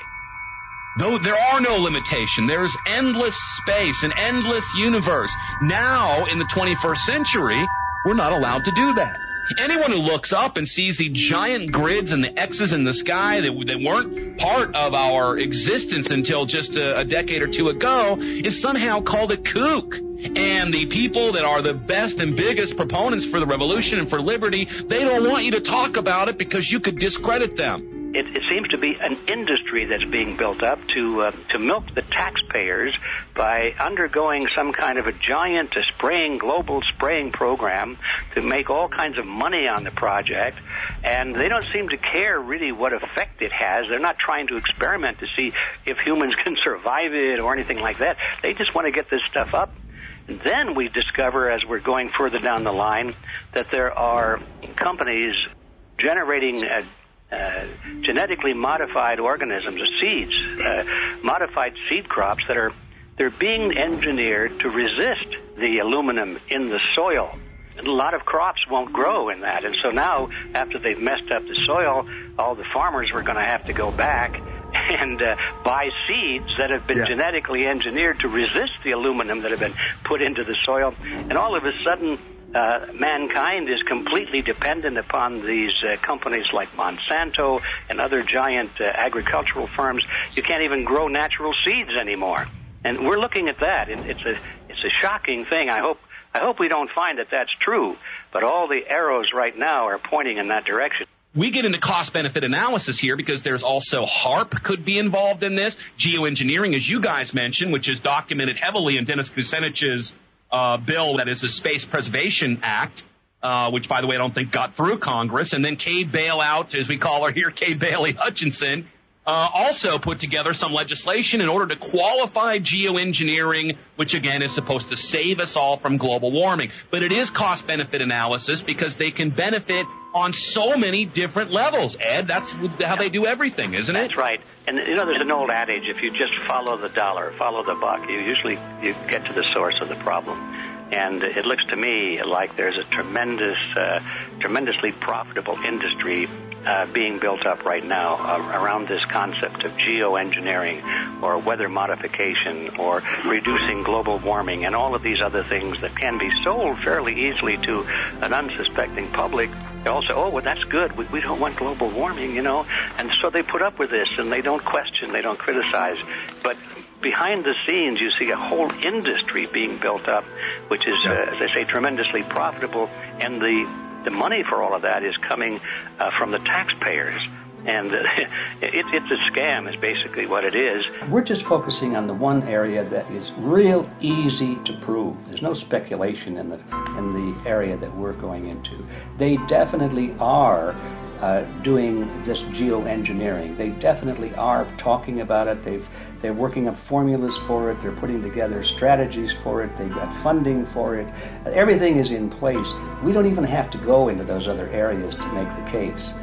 Though there are no limitation, there's endless space, an endless universe. Now, in the 21st century, we're not allowed to do that. Anyone who looks up and sees the giant grids and the X's in the sky that weren't part of our existence until just a decade or two ago is somehow called a kook. And the people that are the best and biggest proponents for the revolution and for liberty, they don't want you to talk about it because you could discredit them. it seems to be an industry that's being built up to milk the taxpayers by undergoing some kind of a giant global spraying program to make all kinds of money on the project. And they don't seem to care really what effect it has. They're not trying to experiment to see if humans can survive it or anything like that. They just want to get this stuff up. And then we discover, as we're going further down the line, that there are companies generating genetically modified organisms, or seeds, modified seed crops they're being engineered to resist the aluminum in the soil. And a lot of crops won't grow in that. And so now, after they've messed up the soil, all the farmers were going to have to go back and buy seeds that have been genetically engineered to resist the aluminum that have been put into the soil. And all of a sudden, mankind is completely dependent upon these companies like Monsanto and other giant agricultural firms. You can't even grow natural seeds anymore. And we're looking at that. It's a shocking thing. I hope we don't find that that's true. But all the arrows right now are pointing in that direction. We get into cost-benefit analysis here because there's also HARP could be involved in this. Geoengineering, as you guys mentioned, which is documented heavily in Dennis Kucinich's bill, that is the Space Preservation Act, which, by the way, I don't think got through Congress. And then Kay Bailout, as we call her here, Kay Bailey Hutchinson, also put together some legislation in order to qualify geoengineering, which, again, is supposed to save us all from global warming. But it is cost-benefit analysis because they can benefit on so many different levels. Ed, that's how they do everything, isn't it? That's right. And, there's an old adage, if you just follow the dollar, follow the buck, you get to the source of the problem. And it looks to me like there's a tremendously profitable industry being built up right now around this concept of geoengineering or weather modification or reducing global warming and all of these other things that can be sold fairly easily to an unsuspecting public. They all say, oh, well, that's good. We don't want global warming, And so they put up with this, and they don't question, they don't criticize. But behind the scenes, you see a whole industry being built up, which is, as I say, tremendously profitable. And the money for all of that is coming from the taxpayers. And it's a scam is basically what it is. We're just focusing on the one area that is real easy to prove. There's no speculation in the area that we're going into. They definitely are doing this geoengineering. They definitely are talking about it. They're working up formulas for it. They're putting together strategies for it. They've got funding for it. Everything is in place. We don't even have to go into those other areas to make the case.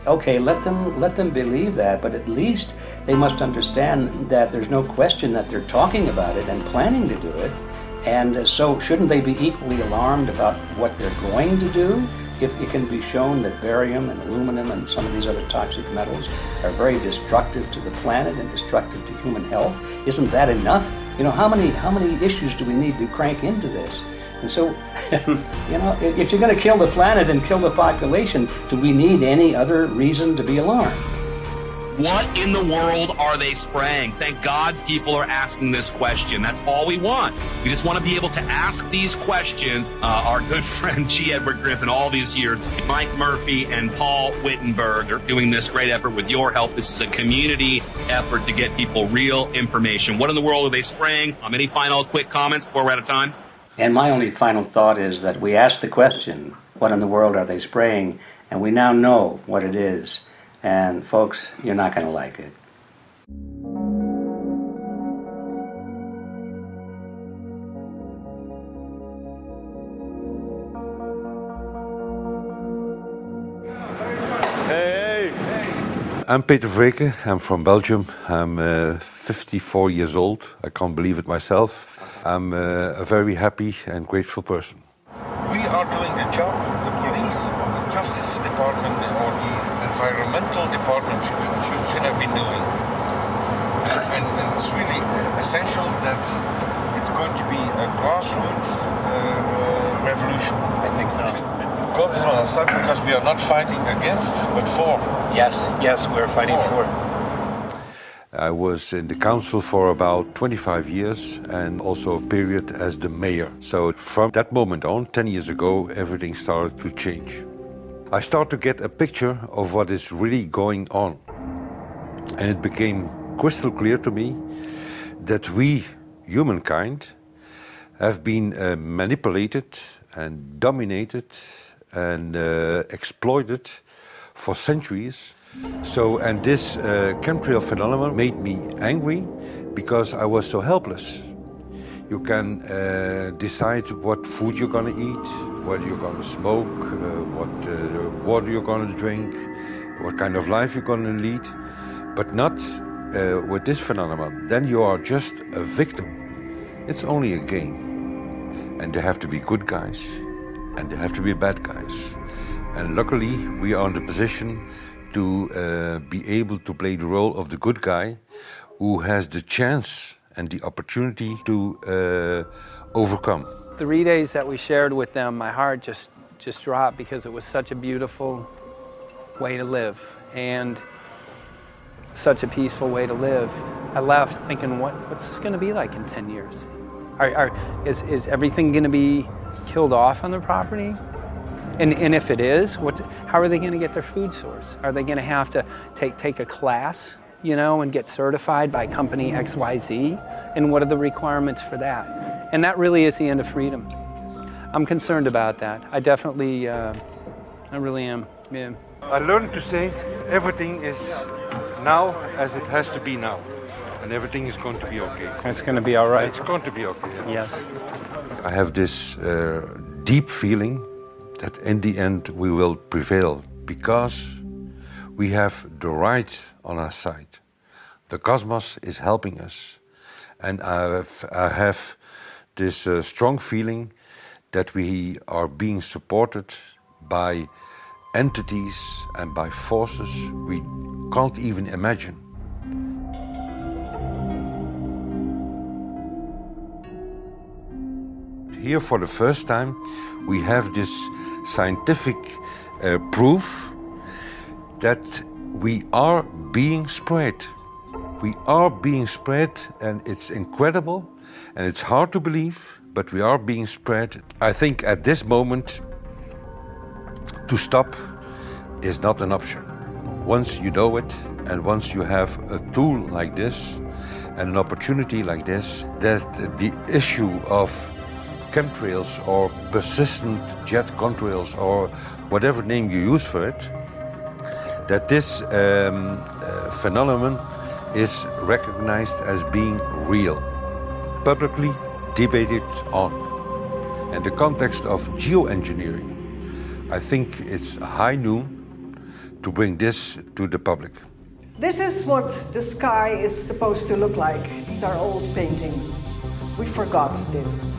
Okay, let them believe that, but at least they must understand that there's no question that they're talking about it and planning to do it. And so shouldn't they be equally alarmed about what they're going to do if it can be shown that barium and aluminum and some of these other toxic metals are very destructive to the planet and destructive to human health? Isn't that enough? How many issues do we need to crank into this? And so, if you're going to kill the planet and kill the population, do we need any other reason to be alarmed? What in the world are they spraying? Thank God people are asking this question. That's all we want. We just want to be able to ask these questions. Our good friend G. Edward Griffin, all these years, Mike Murphy and Paul Wittenberg are doing this great effort with your help. This is a community effort to get people real information. What in the world are they spraying? Any final quick comments before we're out of time? And my only final thought is that we asked the question, what in the world are they spraying? And we now know what it is. And folks, you're not going to like it. I'm Peter Vreken. I'm from Belgium. I'm 54 years old. I can't believe it myself. I'm a very happy and grateful person. We are doing the job the police or the Justice Department or the Environmental Department should have been doing. And it's really essential that it's going to be a grassroots revolution. I think so. God is on our side because we are not fighting against, but for. Yes, we're fighting for. I was in the council for about 25 years and also a period as the mayor. So from that moment on, 10 years ago, everything started to change. I start to get a picture of what is really going on. And it became crystal clear to me that we, humankind, have been manipulated and dominated and exploited for centuries. And this chemtrail phenomenon made me angry because I was so helpless. You can decide what food you're going to eat, what you're going to smoke, what water you're going to drink, what kind of life you're going to lead, but not with this phenomenon. Then you are just a victim. It's only a game. And there have to be good guys, and there have to be bad guys. And luckily, we are in the position to be able to play the role of the good guy who has the chance and the opportunity to overcome. 3 days that we shared with them, my heart just dropped because it was such a beautiful way to live and such a peaceful way to live. I left thinking, what's this going to be like in 10 years? Is everything going to be killed off on the property? And if it is, how are they going to get their food source? Are they going to have to take a class, you know, and get certified by company XYZ? And what are the requirements for that? And that really is the end of freedom. I'm concerned about that. I definitely, I really am, yeah. I learned to say everything is now as it has to be now. And everything is going to be okay. It's going to be all right. It's going to be okay. Yes. I have this deep feeling that in the end we will prevail because we have the right on our side. The cosmos is helping us. And I have this strong feeling that we are being supported by entities and by forces we can't even imagine. Here for the first time we have this scientific proof that we are being spread. We are being spread, and it's incredible and it's hard to believe, but we are being spread. I think at this moment to stop is not an option. Once you know it and once you have a tool like this and an opportunity like this, that the issue of chemtrails or persistent jet contrails or whatever name you use for it, that this phenomenon is recognized as being real, publicly debated on. In the context of geoengineering, I think it's high noon to bring this to the public. This is what the sky is supposed to look like. These are old paintings. We forgot this,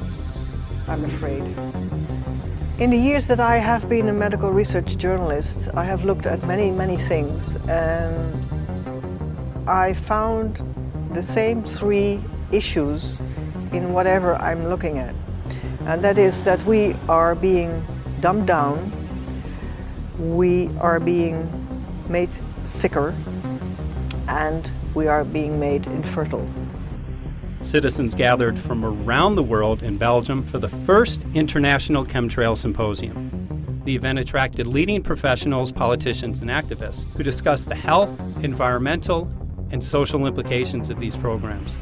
I'm afraid. In the years that I have been a medical research journalist, I have looked at many things, and I found the same three issues in whatever I'm looking at. And that is that we are being dumbed down, we are being made sicker, and we are being made infertile. Citizens gathered from around the world in Belgium for the first International Chemtrail Symposium. The event attracted leading professionals, politicians, and activists who discussed the health, environmental, and social implications of these programs.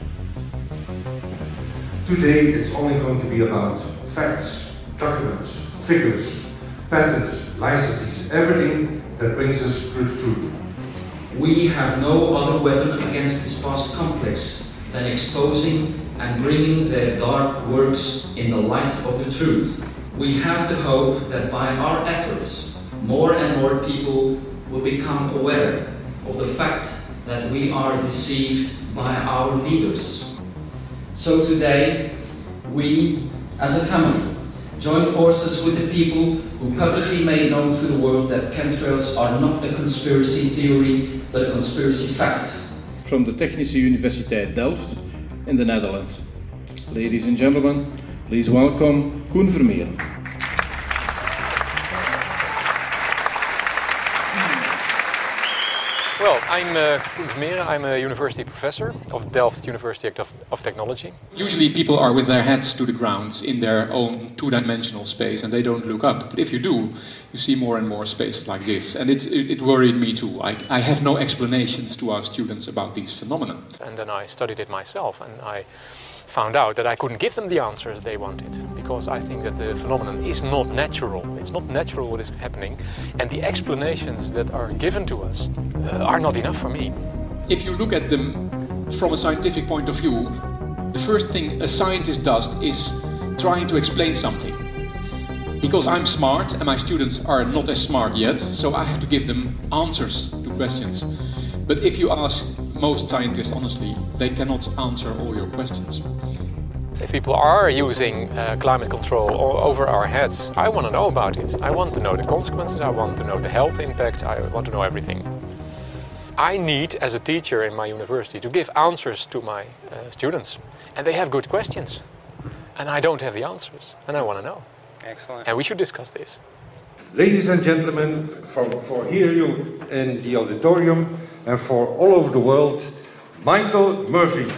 Today it's only going to be about facts, documents, figures, patents, licenses, everything that brings us to the truth. We have no other weapon against this vast complex than exposing and bringing their dark works in the light of the truth. We have the hope that by our efforts, more and more people will become aware of the fact that we are deceived by our leaders. So today, we, as a family, join forces with the people who publicly made known to the world that chemtrails are not a conspiracy theory, but a conspiracy fact. From the Technische Universiteit Delft in the Netherlands. Ladies and gentlemen, please welcome Koen Vermeeren. Well, I'm Koen Vermeeren. I'm a university professor of Delft University of Technology. Usually people are with their heads to the ground in their own two-dimensional space and they don't look up. But if you do, you see more and more spaces like this. And it worried me too. I have no explanations to our students about these phenomena. And then I studied it myself and I found out that I couldn't give them the answers they wanted, because I think that the phenomenon is not natural. It's not natural what is happening, and the explanations that are given to us are not enough for me. If you look at them from a scientific point of view, the first thing a scientist does is trying to explain something. Because I'm smart and my students are not as smart yet, so I have to give them answers to questions. But if you ask most scientists honestly, they cannot answer all your questions. If people are using climate control over our heads, I want to know about it. I want to know the consequences, I want to know the health impact, I want to know everything. I need, as a teacher in my university, to give answers to my students. And they have good questions. And I don't have the answers, and I want to know. Excellent. And we should discuss this. Ladies and gentlemen, for here you in the auditorium and for all over the world, Michael Murphy.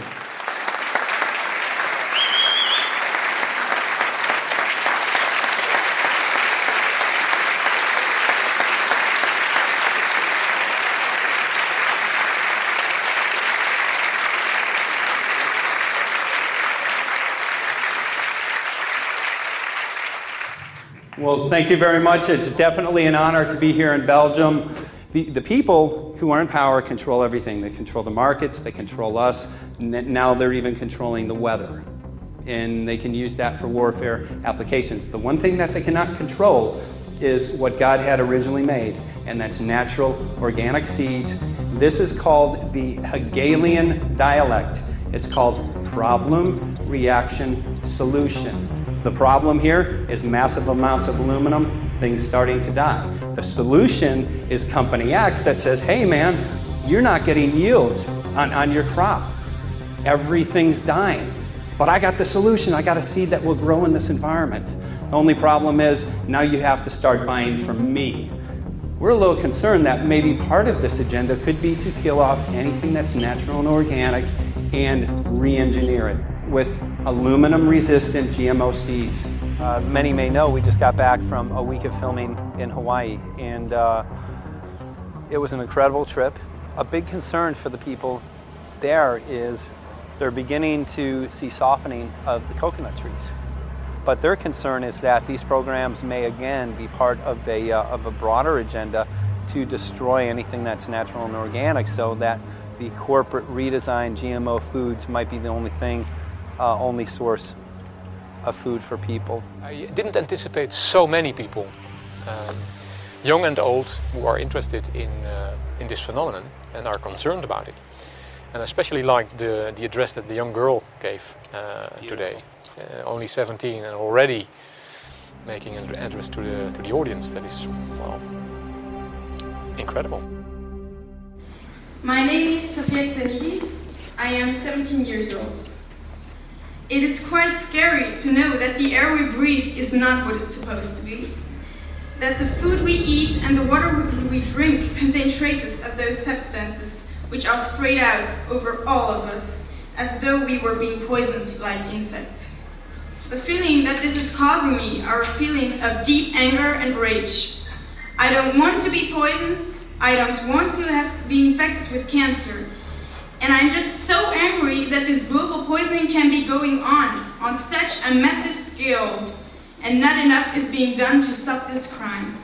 Well, thank you very much. It's definitely an honor to be here in Belgium. The people who are in power control everything. They control the markets, they control us, now they're even controlling the weather. And they can use that for warfare applications. The one thing that they cannot control is what God had originally made, and that's natural organic seeds. This is called the Hegelian dialect. It's called problem, reaction, solution. The problem here is massive amounts of aluminum, things starting to die. The solution is company X that says, hey man, you're not getting yields on your crop. Everything's dying. But I got the solution, I got a seed that will grow in this environment. The only problem is now you have to start buying from me. We're a little concerned that maybe part of this agenda could be to kill off anything that's natural and organic and re-engineer it with aluminum-resistant GMO seeds. Many may know we just got back from a week of filming in Hawaii, and it was an incredible trip. A big concern for the people there is they're beginning to see softening of the coconut trees. But their concern is that these programs may again be part of a broader agenda to destroy anything that's natural and organic, so that the corporate redesigned GMO foods might be the only source of food for people. I didn't anticipate so many people, young and old, who are interested in this phenomenon and are concerned about it. And I especially liked the address that the young girl gave today. Only 17 and already making an address to the audience. That is, well, incredible. My name is Sofia Xenidis. I am 17 years old. It is quite scary to know that the air we breathe is not what it's supposed to be. That the food we eat and the water we drink contain traces of those substances which are sprayed out over all of us, as though we were being poisoned like insects. The feeling that this is causing me are feelings of deep anger and rage. I don't want to be poisoned, I don't want to be infected with cancer, and I'm just so angry that this global poisoning can be going on such a massive scale, and not enough is being done to stop this crime.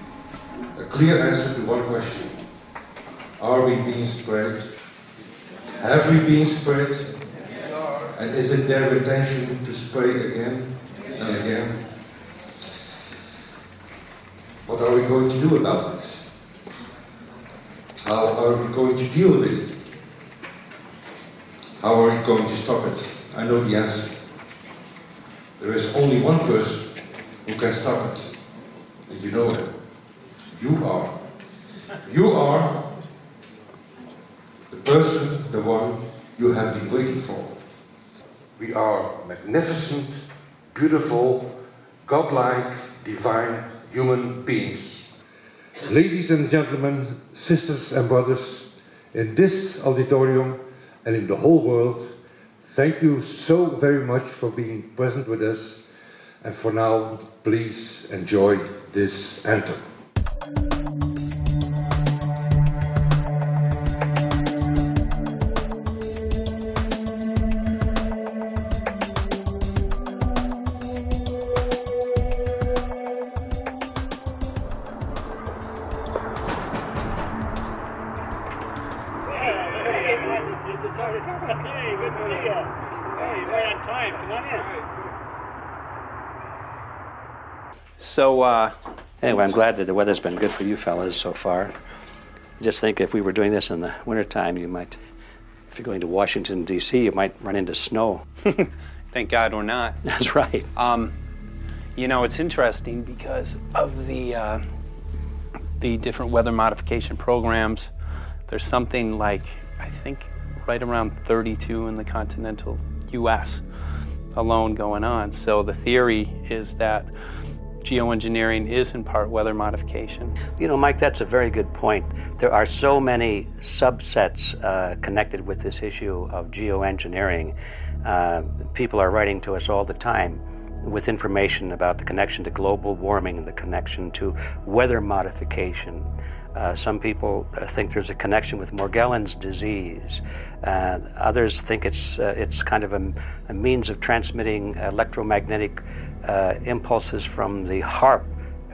A clear answer to one question. Are we being sprayed? Have we been sprayed? And is it their intention to spray again and again? What are we going to do about it? How are we going to deal with it? How are we going to stop it? I know the answer. There is only one person who can stop it. And you know him. You are. You are the person, the one you have been waiting for. We are magnificent, beautiful, godlike, divine human beings. Ladies and gentlemen, sisters and brothers, in this auditorium and in the whole world, thank you so very much for being present with us. And for now, please enjoy this anthem. Hey, good to see you. Hey, you're right on time. Come on in. So, anyway, I'm glad that the weather's been good for you fellas so far. Just think if we were doing this in the wintertime, you might, if you're going to Washington, D.C., you might run into snow. Thank God we're not. That's right. You know, it's interesting because of the different weather modification programs. There's something like, I think, right around 32 in the continental U.S. alone going on. So the theory is that geoengineering is in part weather modification. You know, Mike, that's a very good point. There are so many subsets connected with this issue of geoengineering. People are writing to us all the time with information about the connection to global warming, the connection to weather modification. Some people think there's a connection with Morgellons disease. Others think it's kind of a means of transmitting electromagnetic impulses from the HAARP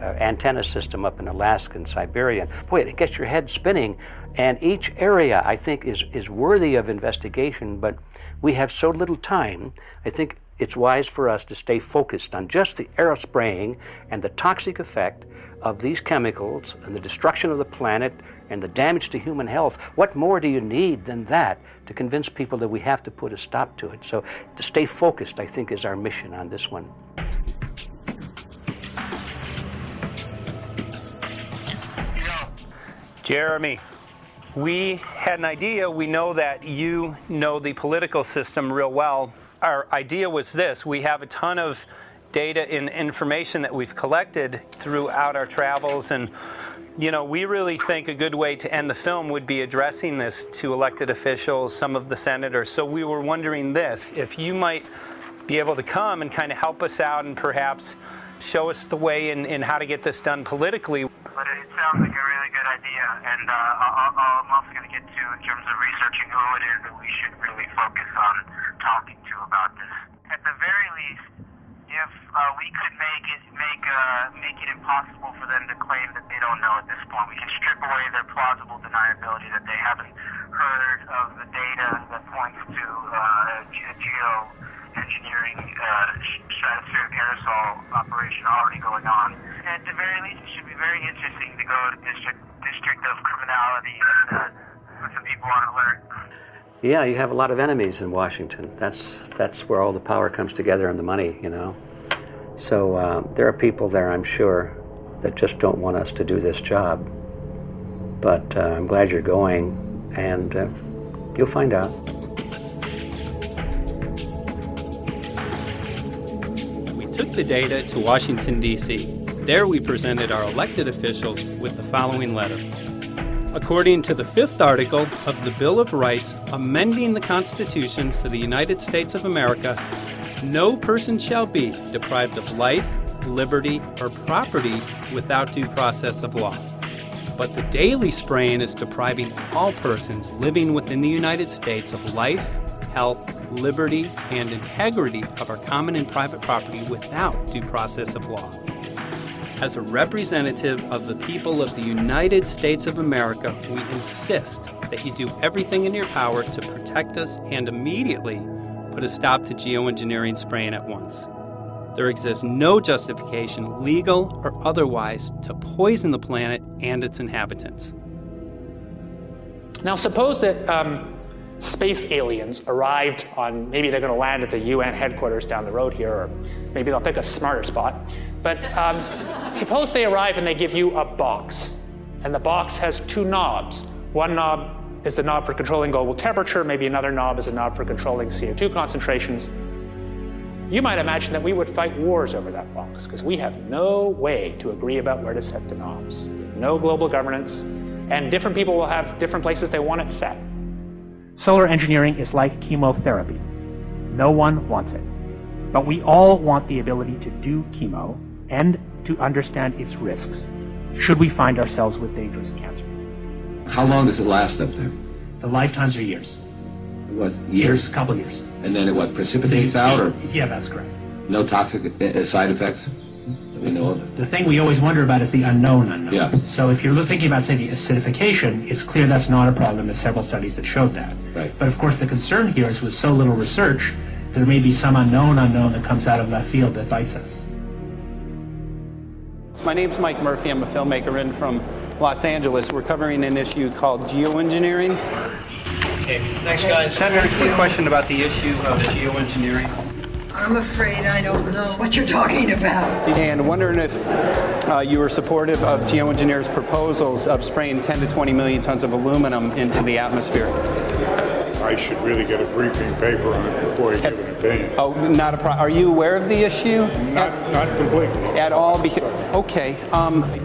antenna system up in Alaska and Siberia. Boy, it gets your head spinning. And each area, I think, is worthy of investigation, but we have so little time. I think it's wise for us to stay focused on just the aerospraying and the toxic effect of these chemicals and the destruction of the planet and the damage to human health. What more do you need than that to convince people that we have to put a stop to it? So to stay focused, I think, is our mission on this one. Jeremy, we had an idea. We know that you know the political system real well. Our idea was this: we have a ton of data and information that we've collected throughout our travels, and you know, we really think a good way to end the film would be addressing this to elected officials, some of the senators. So we were wondering this, if you might be able to come and kind of help us out and perhaps show us the way in how to get this done politically. But it sounds like a really good idea, and I'm also going to get to, in terms of researching who it is that we should really focus on talking to about this. At the very least, if we could make it impossible for them to claim that they don't know at this point, we can strip away their plausible deniability that they haven't heard of the data that points to geoengineering stratospheric aerosol operation already going on. At the very least, it should be very interesting to go to District of Criminality and put some people on alert. Yeah, you have a lot of enemies in Washington. That's where all the power comes together and the money, you know. So there are people there, I'm sure, that just don't want us to do this job. But I'm glad you're going, and you'll find out. We took the data to Washington, D.C. There we presented our elected officials with the following letter. According to the 5th article of the Bill of Rights amending the Constitution for the United States of America, no person shall be deprived of life, liberty, or property without due process of law. But the daily spraying is depriving all persons living within the United States of life, health, liberty, and integrity of our common and private property without due process of law. As a representative of the people of the United States of America, we insist that you do everything in your power to protect us and immediately put a stop to geoengineering spraying at once. There exists no justification, legal or otherwise, to poison the planet and its inhabitants. Now suppose that space aliens arrived on, maybe they're going to land at the UN headquarters down the road here, or maybe they'll pick a smarter spot. But suppose they arrive and they give you a box, and the box has 2 knobs. One knob is the knob for controlling global temperature, maybe another knob is a knob for controlling CO2 concentrations. You might imagine that we would fight wars over that box, because we have no way to agree about where to set the knobs. No global governance, and different people will have different places they want it set. Solar engineering is like chemotherapy. No one wants it. But we all want the ability to do chemo and to understand its risks, should we find ourselves with dangerous cancer. How long does it last up there? The lifetimes are years. What, years? Couple years. And then it what, precipitates out, or Yeah, that's correct. no toxic side effects that we know of? The thing we always wonder about is the unknown. Yeah. So if you're thinking about, say, the acidification, it's clear that's not a problem. There's several studies that showed that. Right. But of course the concern here is with so little research, there may be some unknown that comes out of left field that bites us. My name's Mike Murphy. I'm a filmmaker in from Los Angeles. We're covering an issue called geoengineering. Okay, thanks guys. Senator, quick question about the issue of geoengineering. I'm afraid I don't know what you're talking about. And wondering if you were supportive of geoengineers' proposals of spraying 10 to 20 million tons of aluminum into the atmosphere. I should really get a briefing paper on it before I give an opinion. Oh, not a problem. Are you aware of the issue? Not completely. At all? Okay.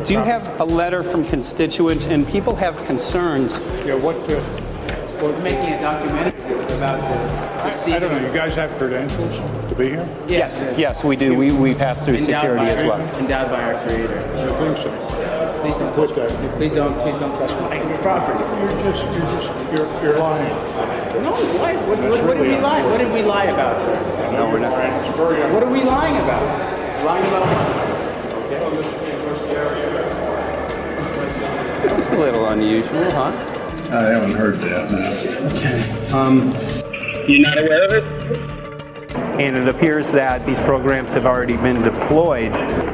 Do you have a letter from constituents, and people have concerns? Yeah, what? We're making a documentary about the I don't know. You guys have credentials to be here? Yes, we do. We pass through security as well. Endowed by our creator. I think so. Please don't touch that. Please don't touch my property. You're lying. No, why? What did we lie? What did we lie about, sir? No, we're not. What are we lying about? Lying about what? It's a little unusual, huh? I haven't heard that. Okay. You're not aware of it? And it appears that these programs have already been deployed.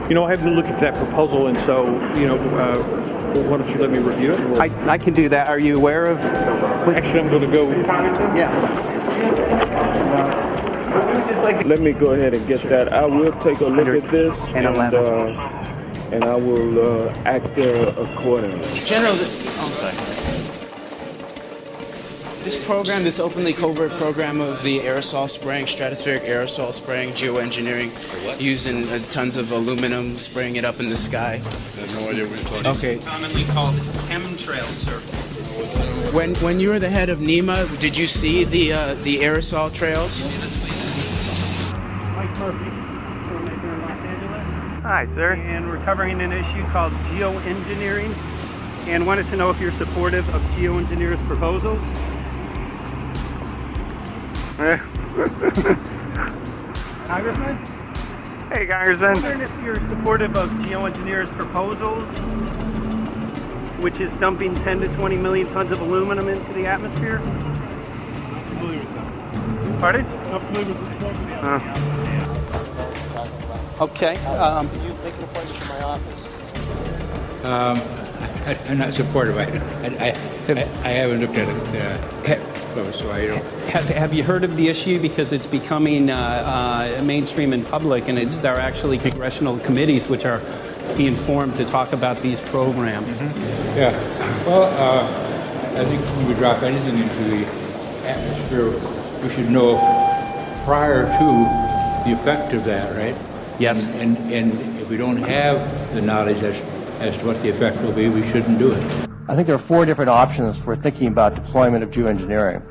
You know, I haven't looked at that proposal, and so, you know, why don't you let me review it? I can do that. Are you aware of? Actually, I'm going to go. Yeah. Let me go ahead and get that. I will take a look at this, and I will act accordingly. General, this program, this openly covert program of the aerosol spraying, stratospheric aerosol spraying, geoengineering, using tons of aluminum, spraying it up in the sky. I have no idea what you're talking about. Okay. Commonly called chemtrail survey. When you were the head of NEMA, did you see the aerosol trails? Mike Murphy, filmmaker in Los Angeles. Hi, sir. And we're covering an issue called geoengineering, and wanted to know if you're supportive of geoengineers' proposals. Congressman? Hey, Congressman. I'm wondering if you're supportive of geoengineers' proposals, which is dumping 10 to 20 million tons of aluminum into the atmosphere. Pardon? Okay. You make an appointment to my office. I'm not supportive. I haven't looked at it close, so I don't. Have you heard of the issue? Because it's becoming mainstream in public, and there are actually congressional committees which are being formed to talk about these programs. Mm-hmm. Yeah. Well, I think when we drop anything into the atmosphere, we should know prior to the effect of that, right? Yes. And if we don't have the knowledge as to what the effect will be, we shouldn't do it. I think there are 4 different options for thinking about deployment of geoengineering.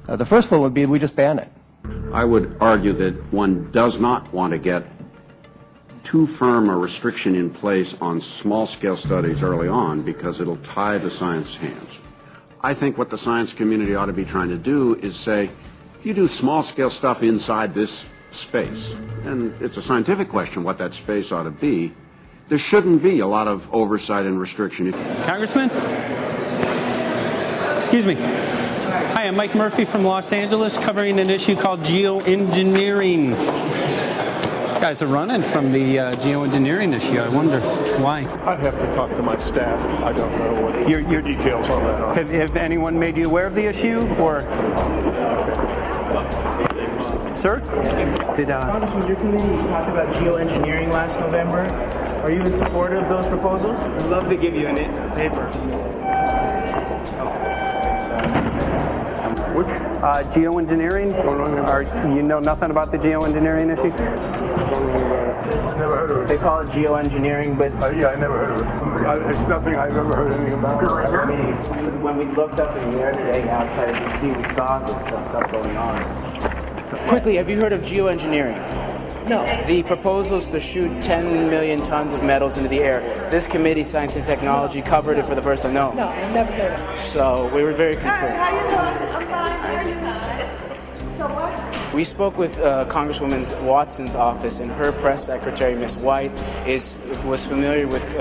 The first one would be we just ban it. I would argue that one does not want to get too firm a restriction in place on small-scale studies early on because it'll tie the science hands. I think what the science community ought to be trying to do is say, if you do small-scale stuff inside this space, and it's a scientific question what that space ought to be, there shouldn't be a lot of oversight and restriction. Congressman? Excuse me. Hi, I'm Mike Murphy from Los Angeles, covering an issue called geoengineering. These guys are running from the geoengineering issue. I wonder why. I'd have to talk to my staff. I don't know what the details on that are. Have anyone made you aware of the issue, or? Sir? Congressman, your committee talked about geoengineering last November. Are you in support of those proposals? I'd love to give you a paper. Geoengineering? You know nothing about the geoengineering issue? this. Never heard of it. They call it geoengineering, but yeah, I never heard of it. It's nothing I've ever heard anything about. I mean, when we looked up in the air today outside of DC, we saw this stuff going on. Quickly, have you heard of geoengineering? No. The proposal is to shoot 10 million tons of metals into the air. This committee, Science and Technology, covered it for the first time. No. No, I've never heard of it. So we were very concerned. Hi, how you doing? I'm fine. How are you doing? So what? We spoke with Congresswoman Watson's office, and her press secretary, Ms. White, was familiar with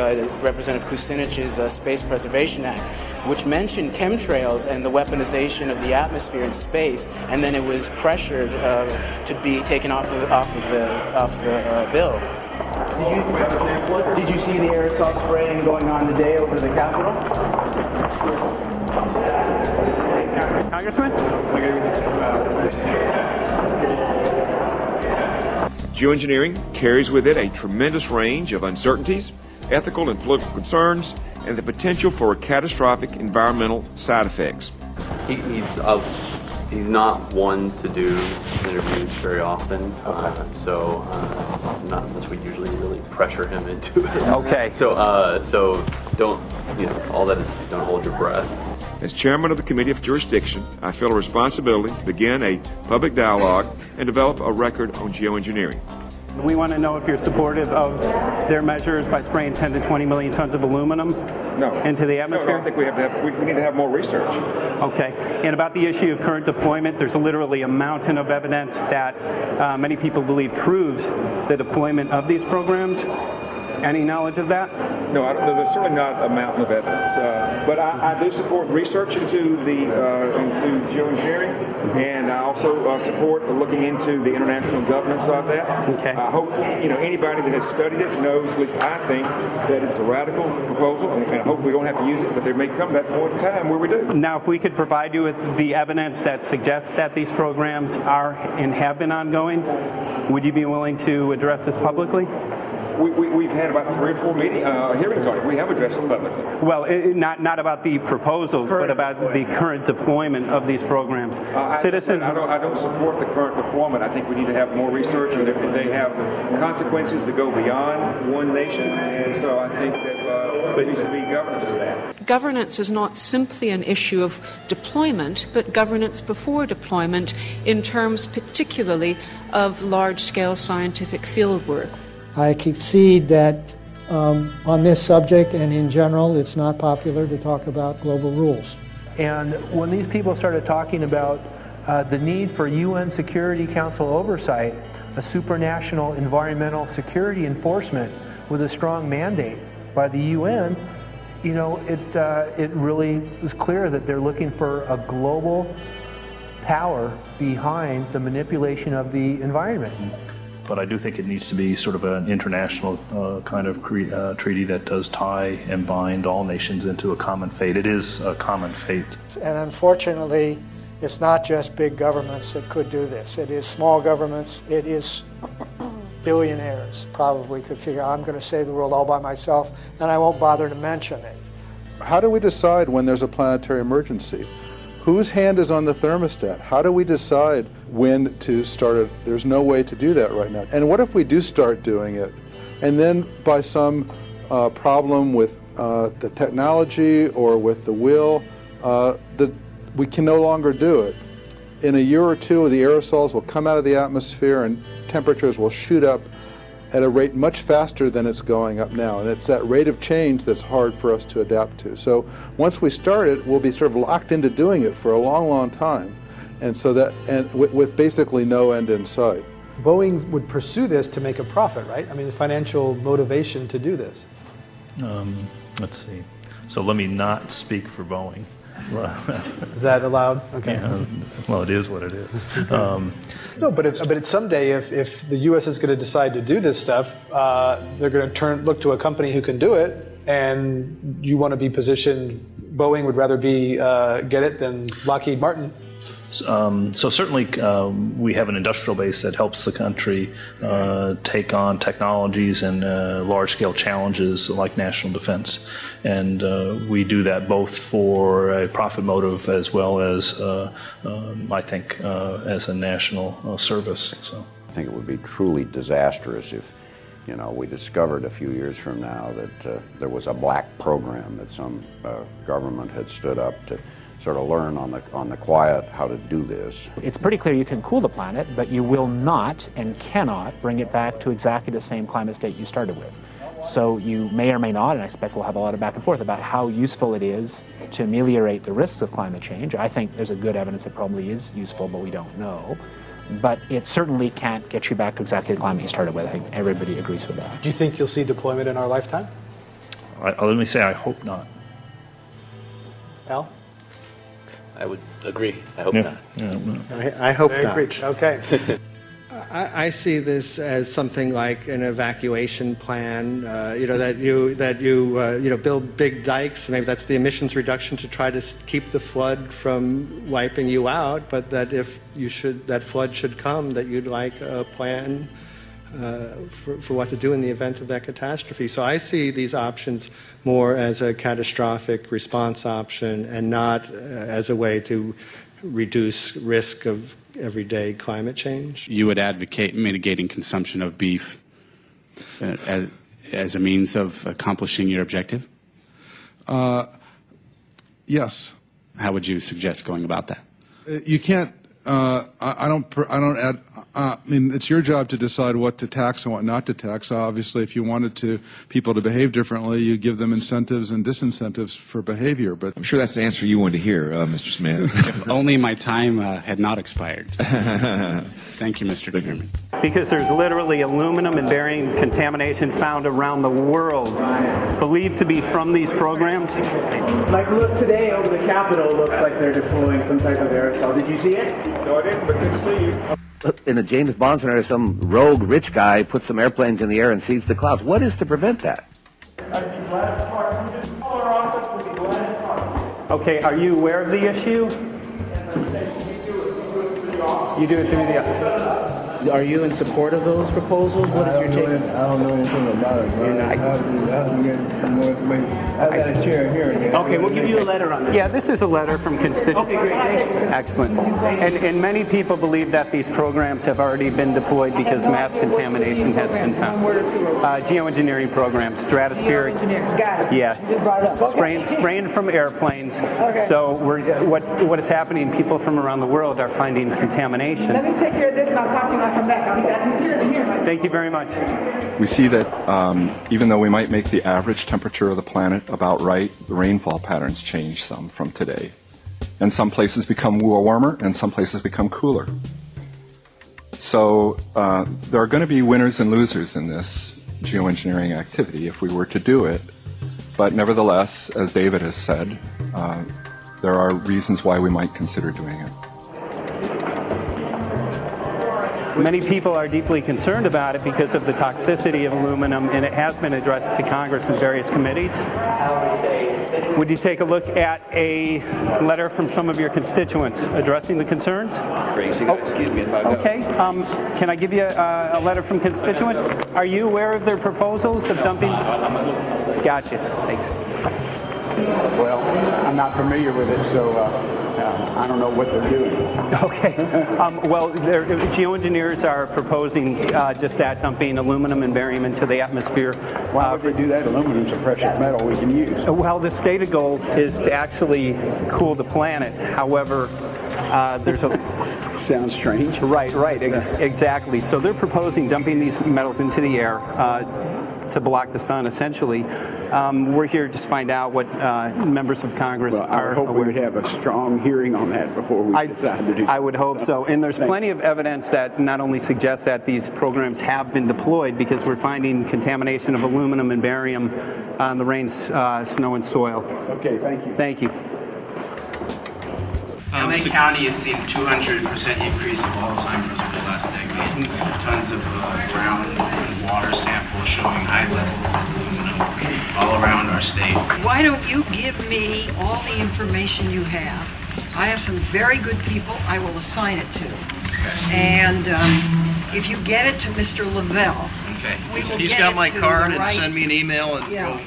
Representative Kucinich's Space Preservation Act, which mentioned chemtrails and the weaponization of the atmosphere in space, and then it was pressured to be taken off the bill. Did you see the aerosol spraying going on today over the Capitol? Congressman? Geoengineering carries with it a tremendous range of uncertainties, ethical and political concerns, and the potential for catastrophic environmental side effects. He's not one to do interviews very often, so not unless we usually really pressure him into it. Okay. So don't, all that is, don't hold your breath. As chairman of the Committee of Jurisdiction, I feel a responsibility to begin a public dialogue and develop a record on geoengineering. We want to know if you're supportive of their measures by spraying 10 to 20 million tons of aluminum into the atmosphere? No, I think we need to have more research. Okay. And about the issue of current deployment, there's literally a mountain of evidence that many people believe proves the deployment of these programs. Any knowledge of that? No, there's certainly not a mountain of evidence, but I do support research into geoengineering, and I also support looking into the international governance of that. Okay. I hope anybody that has studied it knows, at least I think, that it's a radical proposal, and I hope we don't have to use it, but there may come that point in time where we do. Now, if we could provide you with the evidence that suggests that these programs are and have been ongoing, would you be willing to address this publicly? We've had about 3 or 4 hearings on it. We have addressed them publicly. Well, not about the proposals, but about the current deployment of these programs. Citizens. I don't support the current deployment. I think we need to have more research, and they have consequences that go beyond one nation. And so I think that there needs to be governance to that. Governance is not simply an issue of deployment, but governance before deployment in terms particularly of large-scale scientific field work. I concede that on this subject and in general, it's not popular to talk about global rules. And when these people started talking about the need for UN Security Council oversight, a supranational environmental security enforcement with a strong mandate by the UN, it really is clear that they're looking for a global power behind the manipulation of the environment. But I do think it needs to be sort of an international kind of treaty that does tie and bind all nations into a common fate. It is a common fate. And unfortunately, it's not just big governments that could do this. It is small governments. It is billionaires probably could figure, I'm going to save the world all by myself, and I won't bother to mention it. How do we decide when there's a planetary emergency? Whose hand is on the thermostat? How do we decide when to start it? There's no way to do that right now. And what if we do start doing it, and then by some problem with the technology or with the will, we can no longer do it? In a year or two, the aerosols will come out of the atmosphere and temperatures will shoot up at a rate much faster than it's going up now. And it's that rate of change that's hard for us to adapt to. So once we start it, we'll be sort of locked into doing it for a long, long time. And so that, and with basically no end in sight. Boeing would pursue this to make a profit, right? I mean, the financial motivation to do this. Let's see. So let me not speak for Boeing. Is that allowed? Okay. Yeah, well, it is what it is. No, but someday, if the U.S. is going to decide to do this stuff, they're going to look to a company who can do it, and you want to be positioned. Boeing would rather be get it than Lockheed Martin. So certainly we have an industrial base that helps the country take on technologies and large-scale challenges like national defense. And we do that both for a profit motive as well as, I think, as a national service. So I think it would be truly disastrous if you know, we discovered a few years from now that there was a black program that some government had stood up to sort of learn on the quiet how to do this. It's pretty clear you can cool the planet, but you will not and cannot bring it back to exactly the same climate state you started with. So you may or may not, and I expect we'll have a lot of back and forth about how useful it is to ameliorate the risks of climate change. I think there's a good evidence it probably is useful, but we don't know. But it certainly can't get you back to exactly the climate you started with. I think everybody agrees with that. Do you think you'll see deployment in our lifetime? Let me say I hope not. Al? I would agree. I hope not. I hope Very not. agreed. Okay. I see this as something like an evacuation plan. That you build big dikes. Maybe that's the emissions reduction to try to keep the flood from wiping you out. But that if that flood should come, that you'd like a plan for what to do in the event of that catastrophe. So I see these options more as a catastrophic response option and not as a way to reduce risk of everyday climate change. You would advocate mitigating consumption of beef as a means of accomplishing your objective? Yes. How would you suggest going about that? You can't. I mean, it's your job to decide what to tax and what not to tax. Obviously, if you wanted people to behave differently, you give them incentives and disincentives for behavior. But I'm sure that's the answer you wanted to hear, Mr. Smith. If only my time had not expired. Thank you, Mr. Chairman. Because there's literally aluminum and barium contamination found around the world, believed to be from these programs. Like, look, today over the Capitol, looks like they're deploying some type of aerosol. Did you see it? No, I didn't, but good to see you. In a James Bond scenario, some rogue rich guy puts some airplanes in the air and seeds the clouds. What is to prevent that? Okay, are you aware of the issue? You do it through the... Are you in support of those proposals? What is your take? I don't know anything about it. You're not. I have to get more information. I've got a chair here. Okay, we'll give you a letter on this. Yeah, this is a letter from constituents. Okay, great. Thank you. Excellent. And many people believe that these programs have already been deployed because mass contamination has been found. Geoengineering programs, stratospheric. Got it. Yeah. Spraying from airplanes. Okay. So what is happening, people from around the world are finding contamination. Let me take care of this and I'll talk to you when I come back. I'll be back. He's here. Thank you very much. We see that even though we might make the average temperature of the planet about right, the rainfall patterns change some from today. And some places become warmer and some places become cooler. So there are going to be winners and losers in this geoengineering activity if we were to do it. But nevertheless, as David has said, there are reasons why we might consider doing it. Many people are deeply concerned about it because of the toxicity of aluminum, and it has been addressed to Congress in various committees. Would you take a look at a letter from some of your constituents addressing the concerns? Excuse me if I go. Okay. Can I give you a letter from constituents? Are you aware of their proposals of dumping? Gotcha. Thanks. Well, I'm not familiar with it, so I don't know what they're doing. Okay. Well, geoengineers are proposing just that, dumping aluminum and barium into the atmosphere. Why would they do that? Aluminum's a precious metal we can use. Well, the stated goal is to actually cool the planet. However, there's a... Sounds strange. Right, exactly. So they're proposing dumping these metals into the air to block the sun, essentially. We're here just to find out what members of Congress are. I hope we would have a strong hearing on that before we decide to do. I would hope so. And there's plenty of evidence that not only suggests that these programs have been deployed, because we're finding contamination of aluminum and barium on the rain, snow, and soil. Okay, thank you. Thank you. LA County has seen 200% increase of Alzheimer's over the last decade. Tons of ground and water samples showing high levels of aluminum all around our state. Why don't you give me all the information you have? I have some very good people I will assign it to. Okay. And if you get it to Mr. Lavelle, okay. He's got my card and send me an email and we'll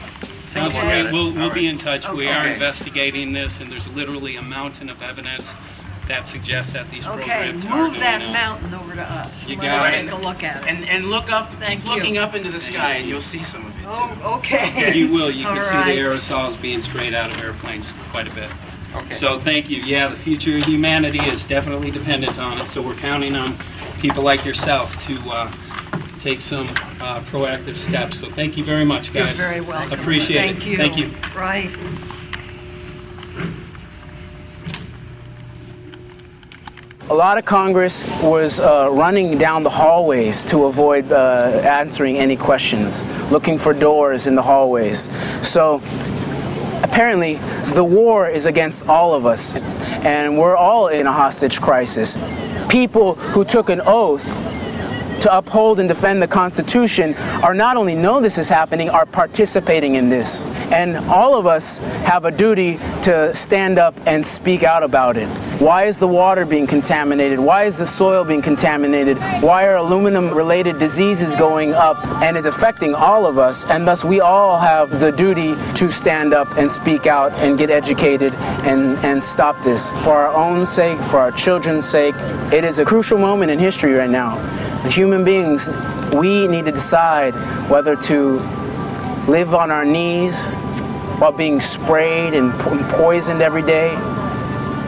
Sounds okay. We'll be in touch. Okay. We are investigating this, and there's literally a mountain of evidence that suggests that these Okay, programs are move that mountain over to us. You Let got us it. take a look at it. And look up, Thank keep looking you. up into the sky, and you'll see some of it. Oh, okay. You will. You can All see right. the aerosols being sprayed out of airplanes quite a bit. Okay. So thank you. Yeah, the future of humanity is definitely dependent on it. So we're counting on people like yourself to take some proactive steps. So thank you very much, guys. You're very welcome. Appreciate Thank it. you. Thank you. Right. A lot of Congress was running down the hallways to avoid answering any questions, looking for doors in the hallways. So apparently the war is against all of us, and we're all in a hostage crisis. People who took an oath to uphold and defend the Constitution are not only know this is happening, are participating in this. And all of us have a duty to stand up and speak out about it. Why is the water being contaminated? Why is the soil being contaminated? Why are aluminum-related diseases going up? And it's affecting all of us, and thus we all have the duty to stand up and speak out and get educated and stop this. For our own sake, for our children's sake, it is a crucial moment in history right now. As human beings, we need to decide whether to live on our knees while being sprayed and poisoned every day,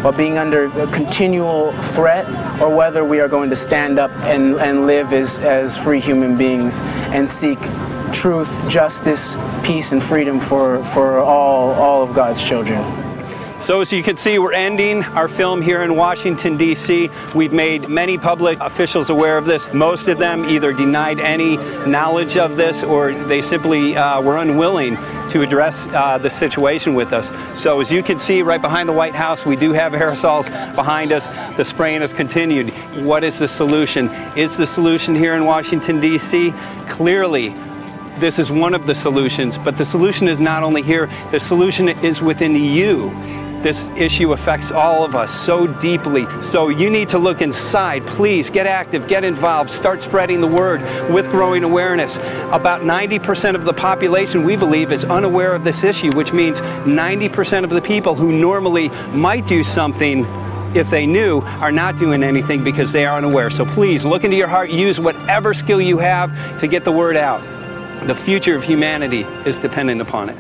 while being under a continual threat, or whether we are going to stand up and live as free human beings and seek truth, justice, peace, and freedom for all of God's children. So as you can see, we're ending our film here in Washington, D.C. We've made many public officials aware of this. Most of them either denied any knowledge of this, or they simply were unwilling to address the situation with us. So as you can see right behind the White House, we do have aerosols behind us. The spraying has continued. What is the solution? Is the solution here in Washington, D.C.? Clearly, this is one of the solutions, but the solution is not only here, the solution is within you. This issue affects all of us so deeply. So you need to look inside. Please get active, get involved, start spreading the word with growing awareness. About 90% of the population, we believe, is unaware of this issue, which means 90% of the people who normally might do something if they knew are not doing anything because they are unaware. So please look into your heart, use whatever skill you have to get the word out. The future of humanity is dependent upon it.